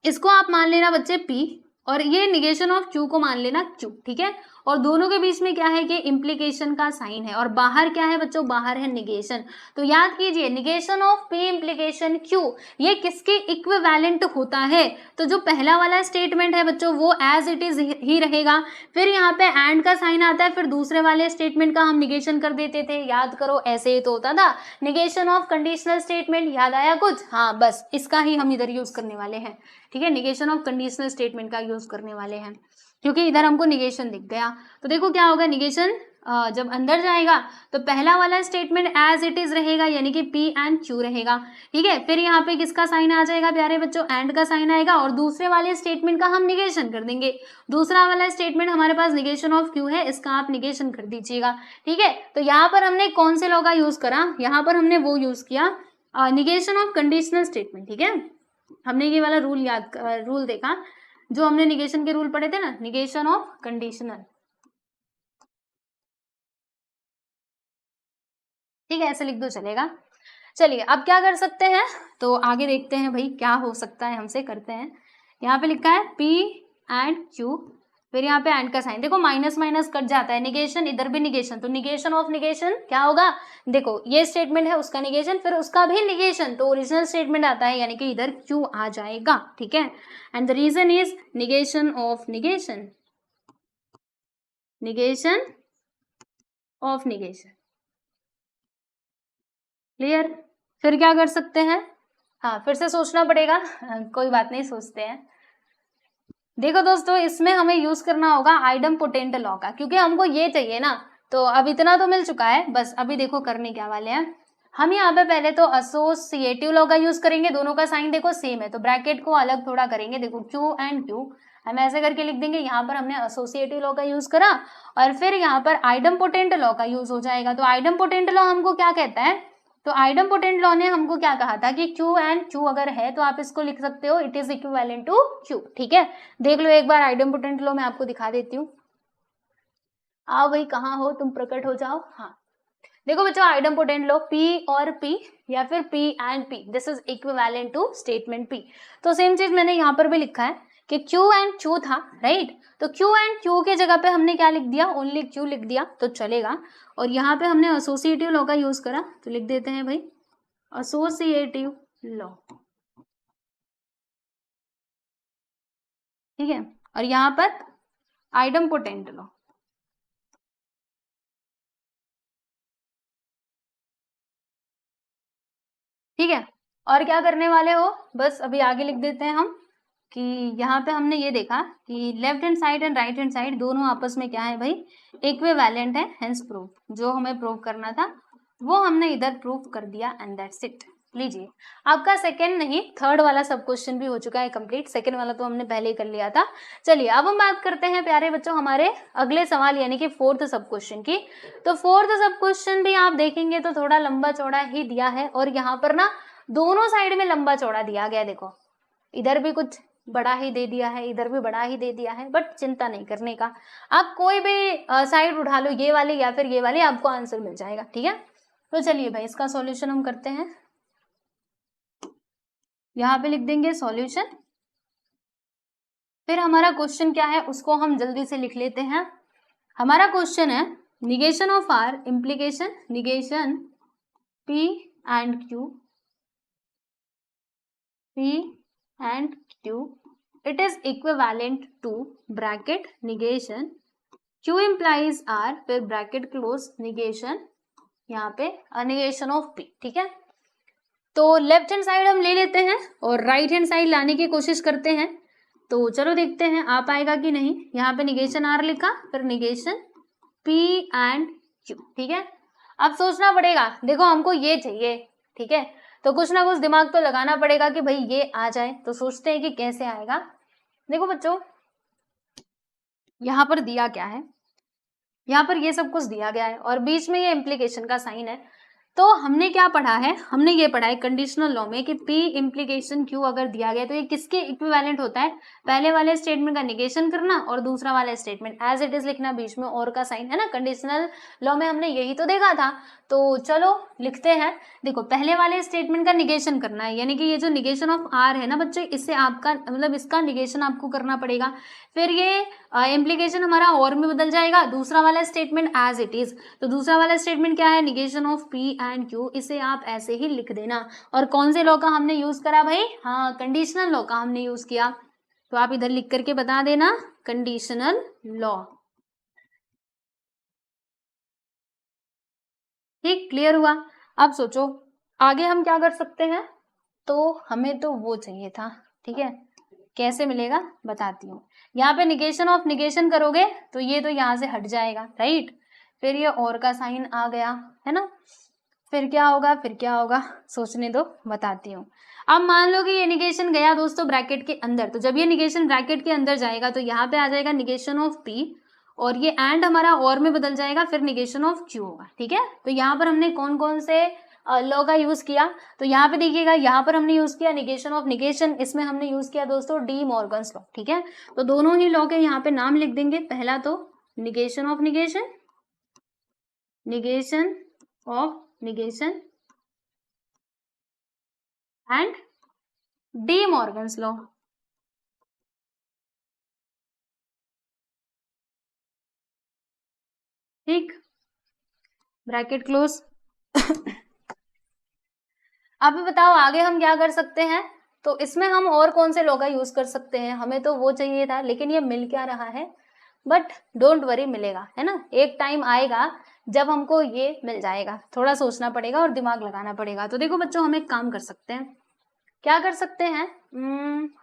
इसको आप मान लेना बच्चे P, और ये निगेशन ऑफ Q को मान लेना Q, ठीक है। और दोनों के बीच में क्या है कि इम्प्लीकेशन का साइन है, और बाहर क्या है बच्चों? बाहर है निगेशन। तो याद कीजिए negation of P implication Q ये किसके इक्विवेलेंट होता है? तो जो पहला वाला स्टेटमेंट है बच्चों वो एज इट इज ही रहेगा, फिर यहाँ पे एंड का साइन आता है, फिर दूसरे वाले स्टेटमेंट का हम निगेशन कर देते थे, याद करो ऐसे ही तो होता था। निगेशन ऑफ कंडीशनल स्टेटमेंट, याद आया कुछ? हाँ बस इसका ही हम इधर यूज करने वाले हैं, ठीक है। निगेशन ऑफ कंडीशनल स्टेटमेंट का यूज करने वाले हैं, क्योंकि इधर हमको निगेशन दिख गया। तो देखो क्या होगा, निगेशन जब अंदर जाएगा तो पहला वाला स्टेटमेंट एज इट इज रहेगा, यानी कि P एंड Q रहेगा, ठीक है। फिर यहाँ पे किसका साइन आ जाएगा प्यारे बच्चों? एंड का साइन आएगा, और दूसरे वाले स्टेटमेंट का हम निगेशन कर देंगे। दूसरा वाला स्टेटमेंट हमारे पास निगेशन ऑफ Q है, इसका आप निगेशन कर दीजिएगा, ठीक है। तो यहाँ पर हमने कौन से लॉ का यूज करा? यहाँ पर हमने वो यूज किया निगेशन ऑफ कंडीशनल स्टेटमेंट, ठीक है। हमने ये वाला रूल देखा जो हमने निगेशन के रूल पढ़े थे ना, निगेशन ऑफ कंडीशनल, ठीक है, ऐसे लिख दो चलेगा। चलिए अब क्या कर सकते हैं, तो आगे देखते हैं भाई क्या हो सकता है, हमसे करते हैं। यहाँ पे लिखा है P एंड Q, फिर यहाँ पे एंड का साइन, देखो माइनस माइनस कट जाता है, निगेशन इधर भी निगेशन, तो निगेशन ऑफ निगेशन क्या होगा? देखो ये स्टेटमेंट है उसका निगेशन, फिर उसका भी निगेशन, तो ओरिजिनल स्टेटमेंट आता है, यानी कि इधर Q आ जाएगा, ठीक है। And the reason is negation of negation, negation of negation, clear? फिर क्या कर सकते हैं? हाँ, फिर से सोचना पड़ेगा। कोई बात नहीं, सोचते हैं। देखो दोस्तों, इसमें हमें यूज करना होगा आइडम्पोटेंट लॉ का, क्योंकि हमको ये चाहिए ना। तो अब इतना तो मिल चुका है, बस अभी देखो करने क्या वाले हैं हम। यहाँ पे पहले तो एसोसिएटिव लॉ का यूज करेंगे। दोनों का साइन देखो सेम है, तो ब्रैकेट को अलग थोड़ा करेंगे। देखो Q एंड Q हम ऐसे करके लिख देंगे। यहाँ पर हमने एसोसिएटिव लॉ का यूज करा, और फिर यहाँ पर आइडम्पोटेंट लॉ का यूज हो जाएगा। तो आइडम्पोटेंट लॉ हमको क्या कहता है? तो आइडम्पोटेंट लॉ ने हमको क्या कहा था कि Q एंड Q अगर है तो आप इसको लिख सकते हो it is equivalent to Q। ठीक है, देख लो एक बार आइडम्पोटेंट लॉ मैं आपको दिखा देती हूँ। आओ भाई, कहाँ हो तुम, प्रकट हो जाओ। हाँ, देखो बच्चों, आइडम्पोटेंट लो P और P या फिर P and P, this is equivalent to statement P। तो सेम चीज मैंने यहाँ पर भी लिखा है कि Q एंड Q था, राइट? तो Q एंड Q के जगह पे हमने क्या लिख दिया? ओनली Q लिख दिया तो चलेगा। और यहाँ पे हमने एसोसिएटिव लॉ का यूज करा, तो लिख देते हैं भाई एसोसिएटिव लॉ। ठीक है, और यहाँ पर आइडम्पोटेंट लॉ। ठीक है, और क्या करने वाले हो? बस अभी आगे लिख देते हैं हम कि यहाँ पे हमने ये देखा कि left hand side and right hand side दोनों आपस में क्या है भाई? इक्विवेलेंट है, हेंस प्रूफ। जो हमें प्रूव करना था वो हमने इधर प्रूव कर दिया, एंड दैट्स इट। लीजिए, आपका सेकंड नहीं थर्ड वाला सब क्वेश्चन भी हो चुका है कंप्लीट। सेकंड वाला तो हमने पहले ही कर लिया था। चलिए अब हम बात करते हैं प्यारे बच्चों हमारे अगले सवाल यानी कि फोर्थ सब क्वेश्चन की। तो फोर्थ सब क्वेश्चन भी आप देखेंगे तो थोड़ा लंबा चौड़ा ही दिया है, और यहाँ पर ना दोनों साइड में लंबा चौड़ा दिया गया। देखो, इधर भी कुछ बड़ा ही दे दिया है, इधर भी बड़ा ही दे दिया है, बट चिंता नहीं करने का। आप कोई भी साइड उठा लो, ये वाली या फिर ये वाली, आपको आंसर मिल जाएगा। ठीक है, तो चलिए भाई इसका सॉल्यूशन हम करते हैं। यहाँ पे लिख देंगे सॉल्यूशन। फिर हमारा क्वेश्चन क्या है उसको हम जल्दी से लिख लेते हैं। हमारा क्वेश्चन है negation of R implication negation P and Q, P and Q, it is equivalent to bracket negation Q implies R, फिर ब्रैकेट क्लोज negation, यहाँ पे negation of P। ठीक है, तो लेफ्ट हैंड साइड हम ले लेते हैं और राइट हैंड साइड लाने की कोशिश करते हैं। तो चलो देखते हैं आ पाएगा कि नहीं। यहाँ पे निगेशन R लिखा, फिर निगेशन P एंड Q। ठीक है, अब सोचना पड़ेगा, देखो हमको ये चाहिए। ठीक है, तो कुछ ना कुछ दिमाग तो लगाना पड़ेगा कि भाई ये आ जाए। तो सोचते हैं कि कैसे आएगा। देखो बच्चों, यहाँ पर दिया क्या है? यहाँ पर ये सब कुछ दिया गया है और बीच में ये इम्प्लीकेशन का साइन है। तो हमने क्या पढ़ा है? हमने ये पढ़ा है कंडीशनल लॉ में कि P इम्प्लीकेशन Q अगर दिया गया तो ये किसके इक्विवेलेंट होता है? पहले वाले स्टेटमेंट का निगेशन करना और दूसरा वाला स्टेटमेंट एज इट इज लिखना, बीच में और का साइन है ना। कंडीशनल लॉ में हमने यही तो देखा था। तो चलो लिखते हैं। देखो, पहले वाले स्टेटमेंट का निगेशन करना है, यानी कि ये जो निगेशन ऑफ R है ना बच्चों, इससे आपका मतलब इसका निगेशन आपको करना पड़ेगा। फिर ये इम्प्लीकेशन हमारा और में बदल जाएगा, दूसरा वाला स्टेटमेंट एज इट इज। तो दूसरा वाला स्टेटमेंट क्या है? Negation of P and Q। इसे आप ऐसे ही लिख देना। और कौन से लॉ का हमने यूज करा भाई? हाँ, कंडीशनल लॉ का हमने यूज किया। तो आप इधर लिख करके बता देना कंडीशनल लॉ। ठीक, क्लियर हुआ? अब सोचो आगे हम क्या कर सकते हैं। तो हमें तो वो चाहिए था। ठीक है, कैसे मिलेगा बताती हूँ। यहाँ पे निगेशन ऑफ निगेशन करोगे तो ये तो यहाँ से हट जाएगा, राइट? फिर ये और का साइन आ गया, है ना? फिर क्या होगा? फिर क्या होगा सोचने दो, बताती हूँ। अब मान लो कि ये निगेशन गया दोस्तों ब्रैकेट के अंदर। तो जब ये निगेशन ब्रैकेट के अंदर जाएगा तो यहाँ पे आ जाएगा निगेशन ऑफ P, और ये एंड हमारा और में बदल जाएगा, फिर निगेशन ऑफ Q होगा। ठीक है, तो यहाँ पर हमने कौन कौन से लॉ का यूज किया? तो यहाँ पे देखिएगा, यहाँ पर हमने यूज किया निगेशन ऑफ निगेशन, इसमें हमने यूज किया दोस्तों डी मॉर्गन्स लॉ। ठीक है, तो दोनों ही लॉ के यहाँ पे नाम लिख देंगे। पहला तो negation of negation, negation of negation and D Morgan's law. ठीक, ब्रैकेट क्लोज। अब बताओ आगे हम क्या कर सकते हैं। तो इसमें हम और कौन से लॉ का यूज कर सकते हैं? हमें तो वो चाहिए था, लेकिन ये मिल क्या रहा है? बट डोंट वरी, मिलेगा, है ना, एक टाइम आएगा जब हमको ये मिल जाएगा। थोड़ा सोचना पड़ेगा और दिमाग लगाना पड़ेगा। तो देखो बच्चों, हम एक काम कर सकते हैं, क्या कर सकते हैं,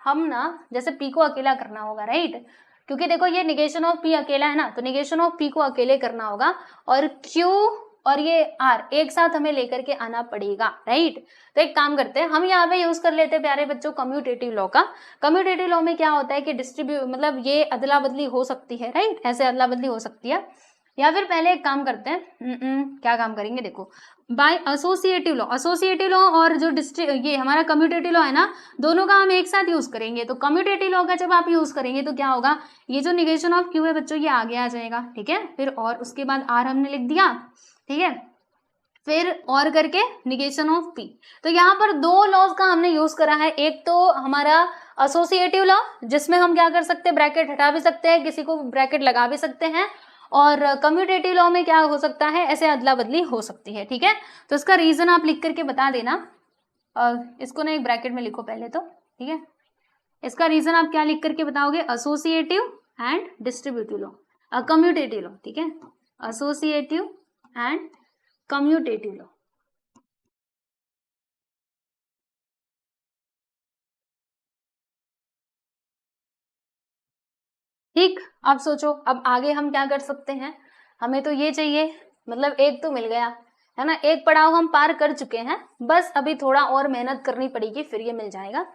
हम ना जैसे पी को अकेला करना होगा, राइट, क्योंकि देखो ये निगेशन ऑफ पी अकेला है ना, तो निगेशन ऑफ पी को अकेले करना होगा और क्यू और ये आर एक साथ हमें लेकर के आना पड़ेगा, राइट। तो एक काम करते हैं, हम यहाँ पे यूज कर लेते हैं प्यारे बच्चों कम्यूटेटिव लॉ का। कम्यूटेटिव लॉ में क्या होता है कि मतलब ये अदला बदली हो सकती है, राइट, ऐसे अदला बदली हो सकती है। या फिर पहले एक काम करते हैं, क्या काम करेंगे, देखो by associative law, associative law और जो ये हमारा कम्यूटेटिव लॉ है ना, दोनों का हम एक साथ यूज करेंगे। तो कम्यूटेटिव लॉ का जब आप यूज करेंगे तो क्या होगा, ये जो निगेशन ऑफ क्यू है बच्चों ये आगे आ जाएगा, ठीक है, फिर और उसके बाद आर हमने लिख दिया, ठीक है, फिर और करके निगेशन ऑफ पी। तो यहाँ पर दो लॉज का हमने यूज करा है, एक तो हमारा एसोसिएटिव लॉ जिसमें हम क्या कर सकते हैं, ब्रैकेट हटा भी सकते हैं, किसी को ब्रैकेट लगा भी सकते हैं, और कम्यूटेटिव लॉ में क्या हो सकता है, ऐसे अदला बदली हो सकती है, ठीक है। तो इसका रीजन आप लिख करके बता देना, इसको ना एक ब्रैकेट में लिखो पहले तो, ठीक है। इसका रीजन आप क्या लिख करके बताओगे, associative and distributive law, commutative law, ठीक है, एसोसिएटिव एंड कम्यूटेटिव लॉ। ठीक, अब सोचो अब आगे हम क्या कर सकते हैं, हमें तो ये चाहिए, मतलब एक तो मिल गया है ना, एक पड़ाव हम पार कर चुके हैं, बस अभी थोड़ा और मेहनत करनी पड़ेगी फिर ये मिल जाएगा,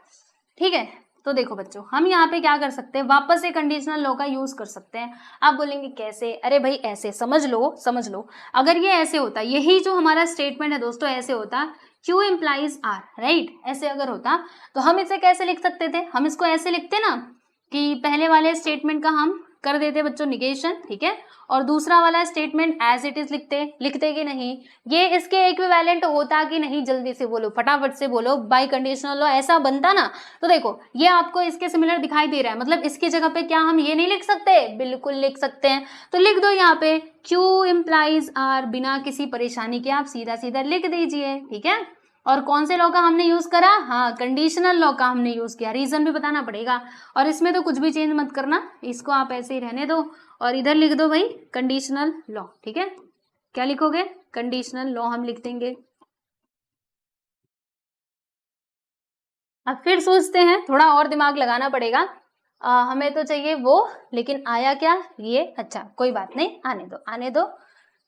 ठीक है। तो देखो बच्चों, हम यहाँ पे क्या कर सकते हैं, वापस से कंडीशनल लॉ का यूज कर सकते हैं। आप बोलेंगे कैसे, अरे भाई ऐसे, समझ लो समझ लो, अगर ये ऐसे होता, यही जो हमारा स्टेटमेंट है दोस्तों ऐसे होता, Q implies R, राइट, ऐसे अगर होता तो हम इसे कैसे लिख सकते थे, हम इसको ऐसे लिखते ना कि पहले वाले स्टेटमेंट का हम कर देते बच्चों निगेशन, ठीक है, और दूसरा वाला स्टेटमेंट एज इट इज लिखते कि नहीं, ये इसके इक्विवेलेंट होता कि नहीं, जल्दी से बोलो, फटाफट से बोलो, बाय कंडीशनल लॉ ऐसा बनता ना। तो देखो ये आपको इसके सिमिलर दिखाई दे रहा है, मतलब इसकी जगह पे क्या हम ये नहीं लिख सकते, बिल्कुल लिख सकते हैं। तो लिख दो यहाँ पे Q implies R, बिना किसी परेशानी के आप सीधा सीधा लिख दीजिए, ठीक है। और कौन से लॉ का हमने यूज करा, हाँ कंडीशनल लॉ का हमने यूज किया, रीजन भी बताना पड़ेगा, और इसमें तो कुछ भी चेंज मत करना, इसको आप ऐसे ही रहने दो, और इधर लिख दो भाई कंडीशनल लॉ, ठीक है। क्या लिखोगे, कंडीशनल लॉ हम लिख देंगे। अब फिर सोचते हैं, थोड़ा और दिमाग लगाना पड़ेगा, हमें तो चाहिए वो, लेकिन आया क्या ये, अच्छा कोई बात नहीं, आने दो,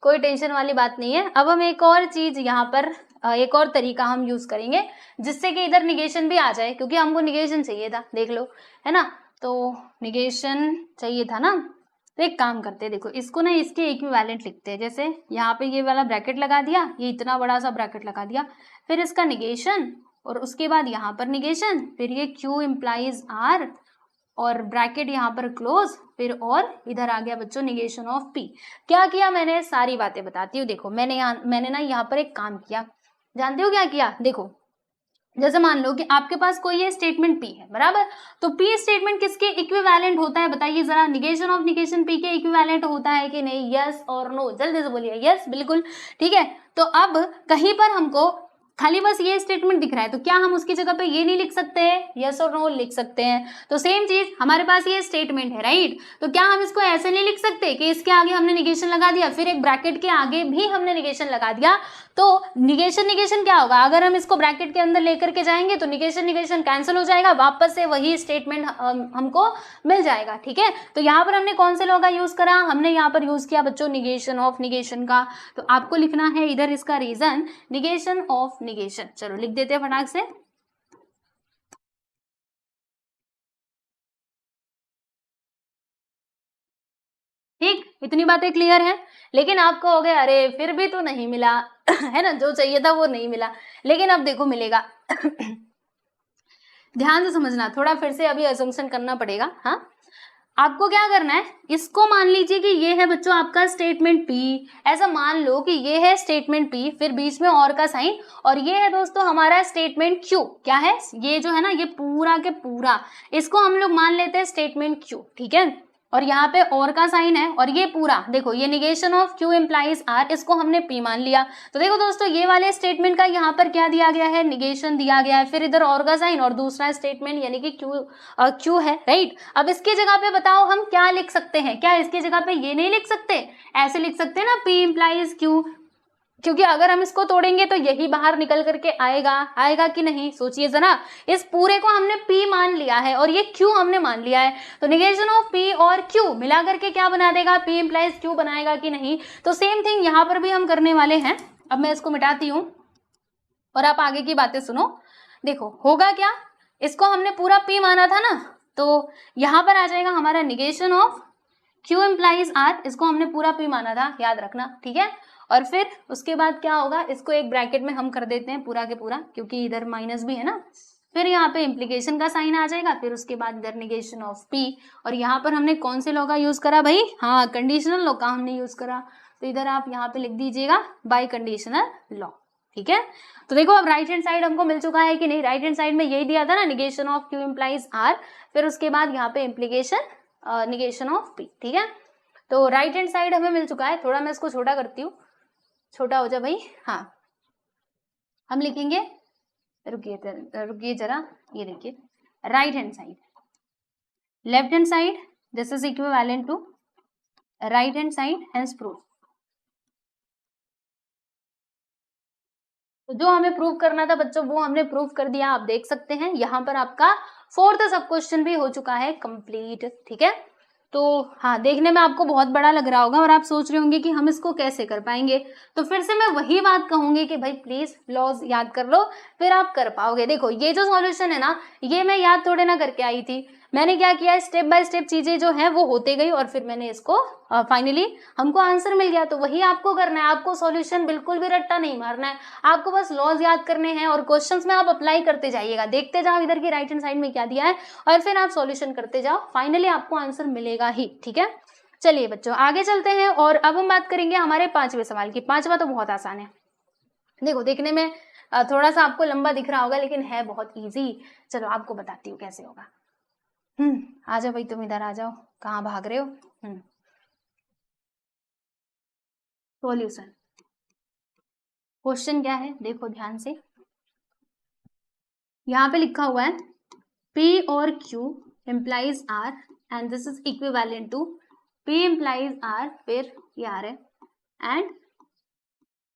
कोई टेंशन वाली बात नहीं है। अब हम एक और चीज यहाँ पर, एक और तरीका हम यूज करेंगे जिससे कि इधर निगेशन भी आ जाए, क्योंकि हमको निगेशन चाहिए था, देख लो, है ना, तो निगेशन चाहिए था ना। तो एक काम करते हैं, देखो इसको ना इसके इक्विवेलेंट लिखते हैं, जैसे यहाँ पे ये वाला ब्रैकेट लगा दिया, ये इतना बड़ा सा ब्रैकेट लगा दिया, फिर इसका निगेशन, और उसके बाद यहाँ पर निगेशन, फिर ये Q implies R, और ब्रैकेट यहाँ पर क्लोज, फिर और इधर आ गया बच्चों निगेशन ऑफ P। क्या किया मैंने, सारी बातें बताती हूँ, देखो मैंने ना यहाँ पर एक काम किया, जानते हो क्या किया, देखो जैसे मान लो कि आपके पास कोई ये स्टेटमेंट P है, बराबर, तो P स्टेटमेंट किसके इक्विवेलेंट होता है, बताइए जरा, निगेशन ऑफ निगेशन P के इक्विवेलेंट होता है कि नहीं, यस और नो, जल्दी से बोलिए, यस बिल्कुल, ठीक है। तो अब कहीं पर हमको खाली बस ये स्टेटमेंट दिख रहा है, तो क्या हम उसकी जगह पे ये नहीं लिख सकते हैं, यस और नो लिख सकते हैं। तो सेम चीज हमारे पास ये स्टेटमेंट है, राइट, तो क्या हम इसको ऐसे नहीं लिख सकते कि इसके आगे हमने निगेशन लगा दिया, फिर एक ब्रैकेट के आगे भी हमने निगेशन लगा दिया, तो निगेशन क्या होगा, अगर हम इसको ब्रैकेट के अंदर लेकर के जाएंगे तो निगेशन कैंसिल हो जाएगा, वापस से वही स्टेटमेंट हमको मिल जाएगा, ठीक है। तो यहाँ पर हमने कौन से लॉ का यूज करा, हमने यहाँ पर यूज किया बच्चों निगेशन ऑफ निगेशन का। तो आपको लिखना है इधर इसका रीजन, निगेशन ऑफ निगेशन, चलो लिख देते हैं फटाक से। ठीक, इतनी बातें क्लियर है। लेकिन आप कहोगे अरे फिर भी तो नहीं मिला है ना, जो चाहिए था वो नहीं मिला, लेकिन अब देखो मिलेगा ध्यान से समझना, थोड़ा फिर से अभी असम्पशन करना पड़ेगा। हाँ, आपको क्या करना है, इसको मान लीजिए कि ये है बच्चों आपका स्टेटमेंट P, ऐसा मान लो कि ये है स्टेटमेंट P, फिर बीच में और का साइन, और ये है दोस्तों हमारा स्टेटमेंट Q, क्या है ये जो है ना, ये पूरा के पूरा इसको हम लोग मान लेते हैं स्टेटमेंट Q, ठीक है। और यहाँ पे और का साइन है, और ये पूरा देखो ये negation of Q implies R, इसको हमने P मान लिया। तो देखो दोस्तों ये वाले स्टेटमेंट का यहाँ पर क्या दिया गया है, निगेशन दिया गया है, फिर इधर और का साइन और दूसरा स्टेटमेंट यानी कि Q है, राइट। अब इसकी जगह पे बताओ हम क्या लिख सकते हैं, क्या इसकी जगह पे ये नहीं लिख सकते, ऐसे लिख सकते हैं ना P इम्प्लाइज Q, क्योंकि अगर हम इसको तोड़ेंगे तो यही बाहर निकल करके आएगा कि नहीं, सोचिए जरा। इस पूरे को हमने P मान लिया है और ये Q हमने मान लिया है, तो निगेशन ऑफ P और Q मिला करके क्या बना देगा, P इम्प्लाइज Q बनाएगा कि नहीं। तो सेम थिंग यहाँ पर भी हम करने वाले हैं। अब मैं इसको मिटाती हूँ और आप आगे की बातें सुनो। देखो होगा क्या, इसको हमने पूरा P माना था ना, तो यहाँ पर आ जाएगा हमारा negation of Q implies R, इसको हमने पूरा P माना था, याद रखना, ठीक है। और फिर उसके बाद क्या होगा, इसको एक ब्रैकेट में हम कर देते हैं पूरा के पूरा, क्योंकि इधर माइनस भी है ना। फिर यहाँ पे इम्प्लीकेशन का साइन आ जाएगा, फिर उसके बाद इधर निगेशन ऑफ P, और यहाँ पर हमने कौन से लॉ का यूज करा भाई, हाँ कंडीशनल लॉ का हमने यूज करा। तो इधर आप यहाँ पे लिख दीजिएगा बाय कंडीशनल लॉ, ठीक है। तो देखो अब राइट हैंड साइड हमको मिल चुका है कि नहीं, राइट हैंड साइड में यही दिया था ना, negation of Q implies R, फिर उसके बाद यहाँ पे इम्प्लीकेशन निगेशन ऑफ P, ठीक है। तो राइट हैंड साइड हमें मिल चुका है। थोड़ा मैं इसको छोटा करती हूँ, छोटा हो जाए भाई, हाँ। हम लिखेंगे, रुकिए जरा, ये देखिए right hand side, left hand side this is equivalent to right hand side, hence proof. तो जो हमें प्रूफ करना था बच्चों वो हमने प्रूफ कर दिया, आप देख सकते हैं यहाँ पर आपका फोर्थ सब क्वेश्चन भी हो चुका है कंप्लीट, ठीक है। तो हाँ, देखने में आपको बहुत बड़ा लग रहा होगा और आप सोच रहे होंगे कि हम इसको कैसे कर पाएंगे। तो फिर से मैं वही बात कहूंगी कि भाई प्लीज लॉज याद कर लो, फिर आप कर पाओगे। देखो ये जो सॉल्यूशन है ना, ये मैं याद थोड़े ना करके आई थी, मैंने क्या किया, स्टेप बाय स्टेप चीजें जो है वो होते गई और फिर मैंने इसको फाइनली हमको आंसर मिल गया। तो वही आपको करना है, आपको सॉल्यूशन बिल्कुल भी रट्टा नहीं मारना है, आपको बस लॉज याद करने हैं और क्वेश्चंस में आप अप्लाई करते जाइएगा, देखते जाओ इधर की राइट हैंड साइड में क्या दिया है और फिर आप सॉल्यूशन करते जाओ, फाइनली आपको आंसर मिलेगा ही, ठीक है। चलिए बच्चों आगे चलते हैं और अब हम बात करेंगे हमारे 5वें सवाल की। 5वां तो बहुत आसान है, देखो देखने में थोड़ा सा आपको लंबा दिख रहा होगा लेकिन है बहुत ईजी। चलो आपको बताती हूँ कैसे होगा। आ जाओ भाई, तुम इधर आ जाओ, कहाँ भाग रहे हो। सॉल्यूशन क्वेश्चन क्या है देखो ध्यान से, यहाँ पे लिखा हुआ है P और Q implies R and this is equivalent to P implies R, फिर ये R है and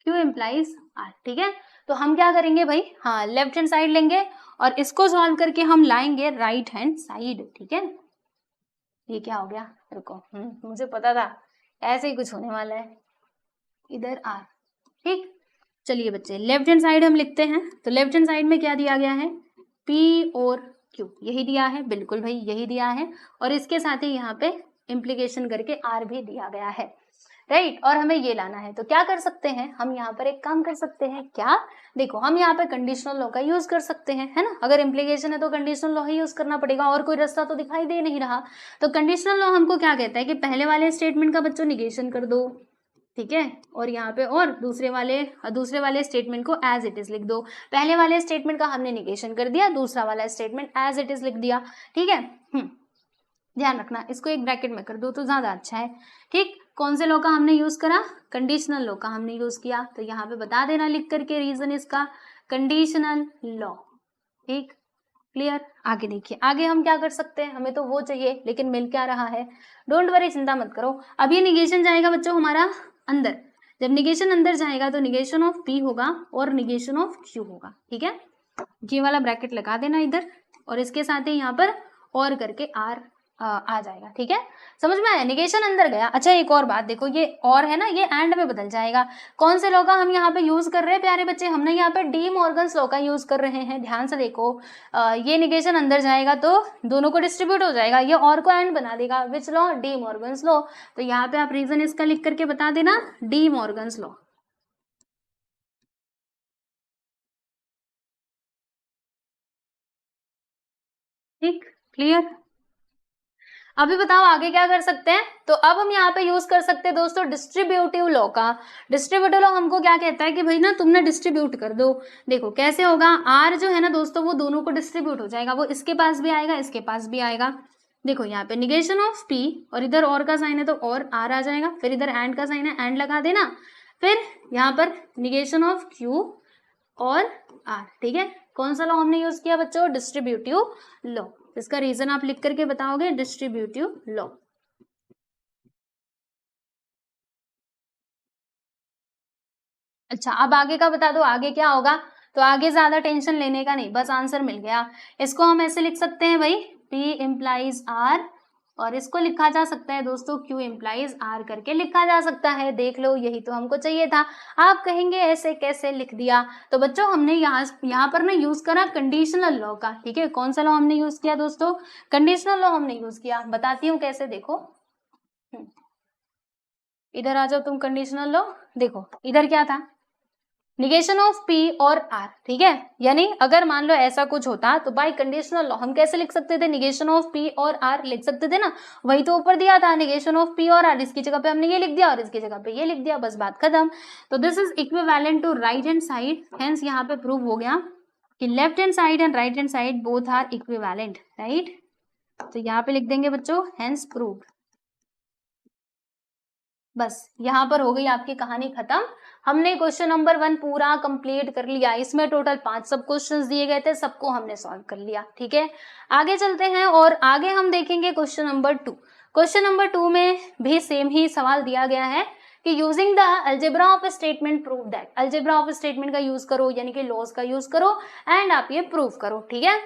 Q implies R, ठीक है। तो हम क्या करेंगे भाई, हाँ लेफ्ट हैंड साइड लेंगे और इसको सॉल्व करके हम लाएंगे राइट हैंड साइड, ठीक है। ये क्या हो गया, रुको, मुझे पता था ऐसे ही कुछ होने वाला है, इधर R, ठीक। चलिए बच्चे लेफ्ट हैंड साइड हम लिखते हैं, तो लेफ्ट हैंड साइड में क्या दिया गया है, P और Q, यही दिया है, बिल्कुल भाई यही दिया है, और इसके साथ ही यहाँ पे इम्प्लीकेशन करके R भी दिया गया है, राइट। और हमें ये लाना है, तो क्या कर सकते हैं हम यहाँ पर, एक काम कर सकते हैं, क्या, देखो हम यहाँ पे कंडीशनल लॉ का यूज कर सकते हैं, है ना। अगर इम्प्लीकेशन है तो कंडीशनल लॉ ही यूज करना पड़ेगा, और कोई रास्ता तो दिखाई दे नहीं रहा। तो कंडीशनल लॉ हमको क्या कहता है कि पहले वाले स्टेटमेंट का बच्चों निगेशन कर दो, ठीक है, और यहाँ पे और दूसरे वाले स्टेटमेंट को एज इट इज लिख दो। पहले वाले स्टेटमेंट का हमने निगेशन कर दिया, दूसरा वाला स्टेटमेंट एज इट इज लिख दिया, ठीक है। ध्यान रखना इसको एक ब्रैकेट में कर दो तो ज्यादा अच्छा है, ठीक। कौन से लॉ का हमने यूज करा, कंडीशनल लॉ का हमने यूज किया, तो यहाँ पे बता देना लिख करके रीजन इसका, कंडीशनल लॉ, ठीक, क्लियर। आगे देखिए, आगे हम क्या कर सकते हैं, हमें तो वो चाहिए लेकिन मिल क्या रहा है, डोंट वरी, चिंता मत करो। अब ये निगेशन जाएगा बच्चों हमारा अंदर, जब निगेशन अंदर जाएगा तो निगेशन ऑफ P होगा और निगेशन ऑफ Q होगा, ठीक है। ये वाला ब्रैकेट लगा देना इधर, और इसके साथ ही यहाँ पर और करके R आ जाएगा, ठीक है। समझ में आया, निगेशन अंदर गया। अच्छा एक और बात देखो, ये और है ना, ये एंड में बदल जाएगा। कौन से लॉ का हम यहाँ पे यूज कर रहे हैं प्यारे बच्चे, हमने यहाँ पे डी मॉर्गन्स लॉ का यूज कर रहे हैं। ध्यान से देखो, ये निगेशन अंदर जाएगा तो दोनों को डिस्ट्रीब्यूट हो जाएगा, ये और को एंड बना देगा, which law, D Morgan's law. तो यहाँ पे आप रीजन इसका लिख करके बता देना, डी मॉर्गन्स लॉ, ठीक, क्लियर। अभी बताओ आगे क्या कर सकते हैं, तो अब हम यहाँ पे यूज कर सकते हैं दोस्तों डिस्ट्रीब्यूटिव लॉ का। डिस्ट्रीब्यूटिव लॉ हमको क्या कहता है कि भाई ना तुमने डिस्ट्रीब्यूट कर दो। देखो कैसे होगा, R जो है ना दोस्तों वो दोनों को डिस्ट्रीब्यूट हो जाएगा, वो इसके पास भी आएगा, इसके पास भी आएगा, देखो यहाँ पे निगेशन ऑफ पी और इधर और का साइन है तो और आर आ जाएगा, फिर इधर एंड का साइन है एंड लगा देना, फिर यहाँ पर निगेशन ऑफ क्यू और आर। ठीक है, कौन सा लॉ हमने यूज किया बच्चों? Distributive law. इसका रीजन आप लिख करके बताओगे, डिस्ट्रीब्यूटिव लॉ। अच्छा, अब आगे का बता दो, आगे क्या होगा? तो आगे ज्यादा टेंशन लेने का नहीं, बस आंसर मिल गया। इसको हम ऐसे लिख सकते हैं भाई, P इम्प्लाइज R, और इसको लिखा जा सकता है दोस्तों Q इम्प्लाइज R करके लिखा जा सकता है। देख लो, यही तो हमको चाहिए था। आप कहेंगे ऐसे कैसे लिख दिया? तो बच्चों हमने यहाँ पर ना यूज करा कंडीशनल लॉ का। ठीक है, कौन सा लॉ हमने यूज किया दोस्तों? कंडीशनल लॉ हमने यूज किया। बताती हूँ कैसे, देखो इधर आ जाओ तुम। कंडीशनल लॉ देखो, इधर क्या था? निगेशन ऑफ P और R। ठीक है, यानी अगर मान लो ऐसा कुछ होता तो बाय कंडीशनल लॉ हम कैसे लिख सकते थे? निगेशन ऑफ P और R लिख सकते थे ना, वही तो ऊपर दिया था, निगेशन ऑफ P और R। इसकी जगह पे हमने ये लिख दिया और इसकी जगह पे ये लिख दिया, बस बात खत्म। तो this is equivalent to right hand side, hence यहाँ पे प्रूव हो गया कि left hand side and right hand side both are equivalent, right. तो यहाँ पे लिख देंगे बच्चों, हेंस प्रूव्ड। बस यहाँ पर हो गई आपकी कहानी खत्म। हमने क्वेश्चन नंबर 1 पूरा कंप्लीट कर लिया। इसमें टोटल 5 सब क्वेश्चंस दिए गए थे, सबको हमने सॉल्व कर लिया। ठीक है, आगे चलते हैं और आगे हम देखेंगे क्वेश्चन नंबर 2। क्वेश्चन नंबर 2 में भी सेम ही सवाल दिया गया है कि using the algebra of statement prove that. Algebra of statement का यूज करो, यानी कि लॉज का यूज करो एंड आप ये प्रूव करो। ठीक है,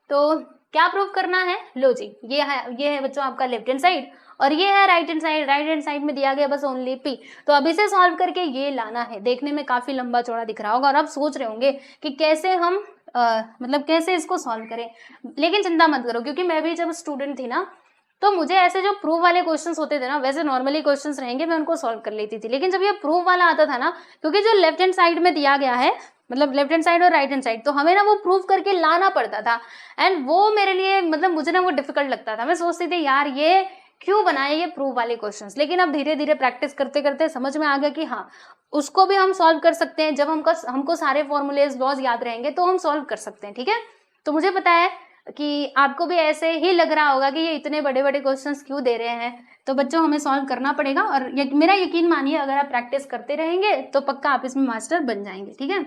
तो क्या प्रूव करना है? लो जी, ये है बच्चों आपका लेफ्ट हैंड साइड और ये है right hand side. Right hand side में दिया गया बस ओनली P। तो अब इसे सॉल्व करके ये लाना है। देखने में काफी लंबा चौड़ा दिख रहा होगा और आप सोच रहे होंगे कि कैसे हम मतलब कैसे इसको सॉल्व करें, लेकिन चिंता मत करो, क्योंकि मैं भी जब स्टूडेंट थी ना, तो मुझे ऐसे जो प्रूव वाले क्वेश्चंस होते थे ना, वैसे नॉर्मली क्वेश्चंस रहेंगे मैं उनको सॉल्व कर लेती थी, लेकिन जब ये प्रूव वाला आता था ना, क्योंकि जो लेफ्ट हैंड साइड में दिया गया है, मतलब लेफ्ट हैंड साइड और राइट हैंड साइड, तो हमें ना वो प्रूव करके लाना पड़ता था। एंड वो मेरे लिए मतलब मुझे ना वो डिफिकल्ट लगता था। मैं सोचती थी यार ये क्यों बनाए ये प्रूव वाले क्वेश्चंस, लेकिन अब धीरे धीरे प्रैक्टिस करते करते समझ में आ गया कि हाँ, उसको भी हम सॉल्व कर सकते हैं। जब हमको सारे फॉर्मूलेज लॉज याद रहेंगे तो हम सॉल्व कर सकते हैं। ठीक है, तो मुझे पता है कि आपको भी ऐसे ही लग रहा होगा कि ये इतने बड़े बड़े क्वेश्चंस क्यों दे रहे हैं। तो बच्चों हमें सॉल्व करना पड़ेगा और मेरा यकीन मानिए, अगर आप प्रैक्टिस करते रहेंगे तो पक्का आप इसमें मास्टर बन जाएंगे। ठीक है,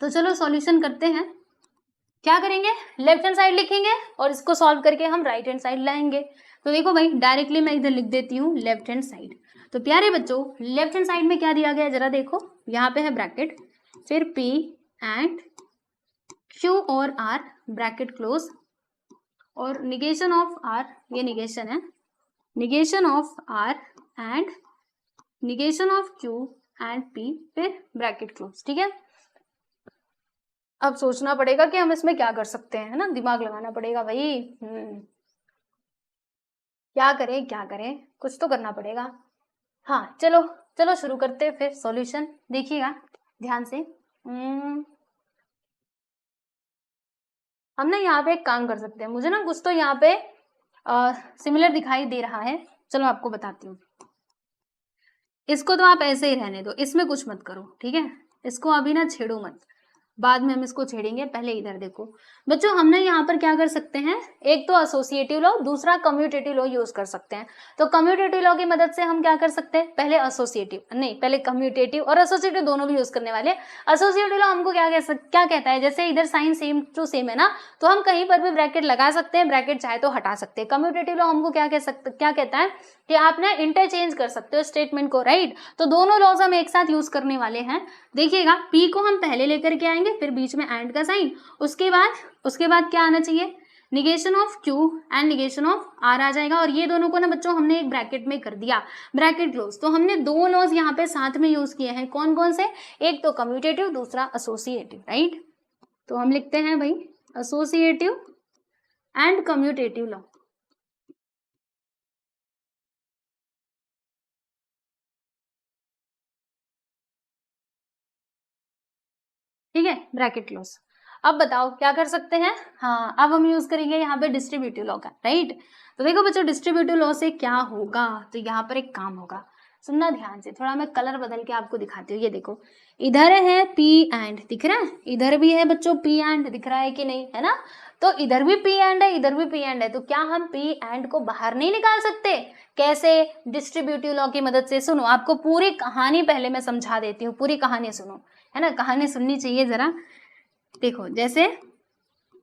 तो चलो सॉल्यूशन करते हैं। क्या करेंगे? लेफ्ट हैंड साइड लिखेंगे और इसको सॉल्व करके हम राइट हैंड साइड लाएंगे। तो देखो भाई, डायरेक्टली मैं इधर लिख देती हूँ लेफ्ट हैंड साइड। तो प्यारे बच्चों, लेफ्ट हैंड साइड में क्या दिया गया है जरा देखो, यहाँ पे है ब्रैकेट, फिर P एंड Q और R ब्रैकेट क्लोज, और निगेशन ऑफ R, ये निगेशन है, negation of R and negation of Q and P, फिर ब्रैकेट क्लोज। ठीक है, अब सोचना पड़ेगा कि हम इसमें क्या कर सकते हैं, है ना, दिमाग लगाना पड़ेगा भाई। क्या करें क्या करें, कुछ तो करना पड़ेगा। हाँ चलो चलो शुरू करते हैं फिर सॉल्यूशन। देखिएगा ध्यान से। हम ना यहाँ पे एक काम कर सकते हैं, मुझे ना कुछ तो यहाँ पे सिमिलर दिखाई दे रहा है। चलो आपको बताती हूँ। इसको तो आप ऐसे ही रहने दो, इसमें कुछ मत करो। ठीक है, इसको अभी ना छेड़ो मत, बाद में हम इसको छेड़ेंगे। पहले इधर देखो बच्चों, हम ना यहाँ पर क्या कर सकते हैं, एक तो एसोसिएटिव लॉ, दूसरा कम्यूटेटिव लॉ यूज कर सकते हैं। तो कम्यूटेटिव लॉ की मदद से हम क्या कर सकते हैं, पहले एसोसिएटिव नहीं, पहले कम्यूटेटिव और एसोसिएटिव दोनों भी यूज करने वाले। एसोसिएटिव लॉ हमको क्या कहता है, जैसे इधर साइन सेम टू सेम है ना, तो हम कहीं पर भी ब्रैकेट लगा सकते हैं, ब्रैकेट चाहे तो हटा सकते हैं। कम्यूटेटिव लॉ हमको क्या कहता है कि आप ना इंटरचेंज कर सकते हो स्टेटमेंट को, राइट। तो दोनों लॉज हम एक साथ यूज करने वाले हैं। देखिएगा, P को हम पहले लेकर के आएंगे, फिर बीच में एंड का साइन, उसके बाद क्या आना चाहिए, negation of Q and negation of R आ जाएगा। और ये दोनों को ना बच्चों हमने एक ब्रैकेट में कर दिया, ब्रैकेट क्लोज। तो हमने दो लॉज यहाँ पे साथ में यूज किए हैं, कौन कौन से, एक तो कम्यूटेटिव, दूसरा एसोसिएटिव, राइट। तो हम लिखते हैं भाई एसोसिएटिव एंड कम्यूटेटिव लॉ। ठीक है, ब्रैकेट क्लोज। अब बताओ क्या कर सकते हैं। हाँ, अब हम यूज करेंगे यहाँ पे डिस्ट्रीब्यूटिव लॉ का, राइट। तो देखो बच्चों, डिस्ट्रीब्यूटिव लॉ से क्या होगा, तो यहाँ पर एक काम होगा, सुनना ध्यान से, थोड़ा मैं कलर बदल के आपको दिखाती हूँ। ये देखो, इधर है P एंड, दिख रहा है, इधर भी है बच्चों P एंड, दिख रहा है कि नहीं, है ना। तो इधर भी पी एंड है, इधर भी पी एंड है, तो क्या हम पी एंड को बाहर नहीं निकाल सकते? कैसे? डिस्ट्रीब्यूटिव लॉ की मदद से। सुनो, आपको पूरी कहानी पहले मैं समझा देती हूँ, पूरी कहानी सुनो, है ना, कहानी सुननी चाहिए जरा। देखो, जैसे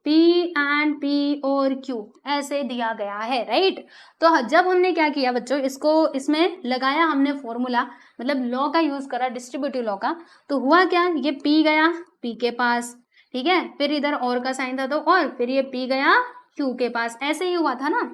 P एंड P और Q ऐसे दिया गया है, राइट। तो जब हमने क्या किया बच्चों, इसको इसमें लगाया हमने फॉर्मूला, मतलब लॉ का यूज करा, डिस्ट्रीब्यूटिव लॉ का, तो हुआ क्या, ये P गया P के पास, ठीक है, फिर इधर और का साइन था तो और, फिर ये P गया Q के पास, ऐसे ही हुआ था ना।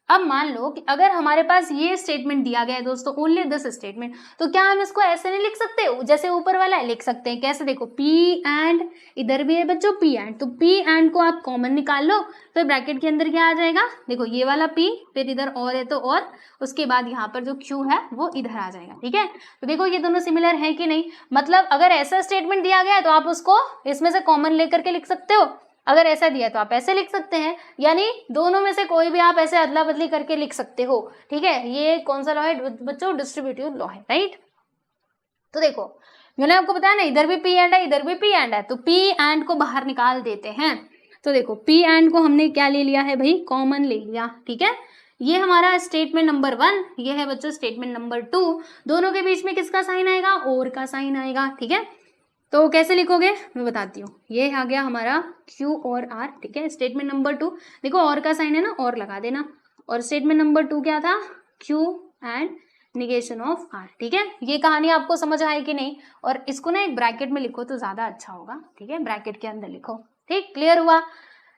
अब मान लो कि अगर हमारे पास ये स्टेटमेंट दिया गया है दोस्तों, ओनली दिस स्टेटमेंट, तो क्या हम इसको ऐसे नहीं लिख सकते जैसे ऊपर वाला है? लिख सकते हैं। कैसे? देखो, P एंड, इधर भी है बच्चों P एंड, तो P एंड को आप कॉमन निकाल लो, फिर ब्रैकेट के अंदर क्या आ जाएगा, देखो ये वाला P, फिर इधर और है तो और, उसके बाद यहाँ पर जो Q है वो इधर आ जाएगा, ठीक है। तो देखो ये दोनों सिमिलर है कि नहीं, मतलब अगर ऐसा स्टेटमेंट दिया गया है तो आप उसको इसमें से कॉमन लेकर के लिख सकते हो, अगर ऐसा दिया तो आप ऐसे लिख सकते हैं, यानी दोनों में से कोई भी आप ऐसे अदला बदली करके लिख सकते हो, ठीक है। ये कौन सा लॉ है बच्चों? डिस्ट्रीब्यूटिव लॉ है, राइट। तो देखो, मैंने आपको बताया ना, इधर भी पी एंड है, इधर भी पी एंड है, तो पी एंड को बाहर निकाल देते हैं। तो देखो, पी एंड को हमने क्या ले लिया है भाई? कॉमन ले लिया, ठीक है। ये हमारा स्टेटमेंट नंबर 1, ये है बच्चों स्टेटमेंट नंबर 2। दोनों के बीच में किसका साइन आएगा? और का साइन आएगा, ठीक है। तो कैसे लिखोगे मैं बताती हूँ। ये आ गया हमारा Q और R, ठीक है। स्टेटमेंट नंबर 2, देखो और का साइन है ना, और लगा देना, और स्टेटमेंट नंबर 2 क्या था? Q and negation of R, ठीक है। ये कहानी आपको समझ आई कि नहीं? और इसको ना एक ब्रैकेट में लिखो तो ज्यादा अच्छा होगा, ठीक है, ब्रैकेट के अंदर लिखो, ठीक, क्लियर हुआ।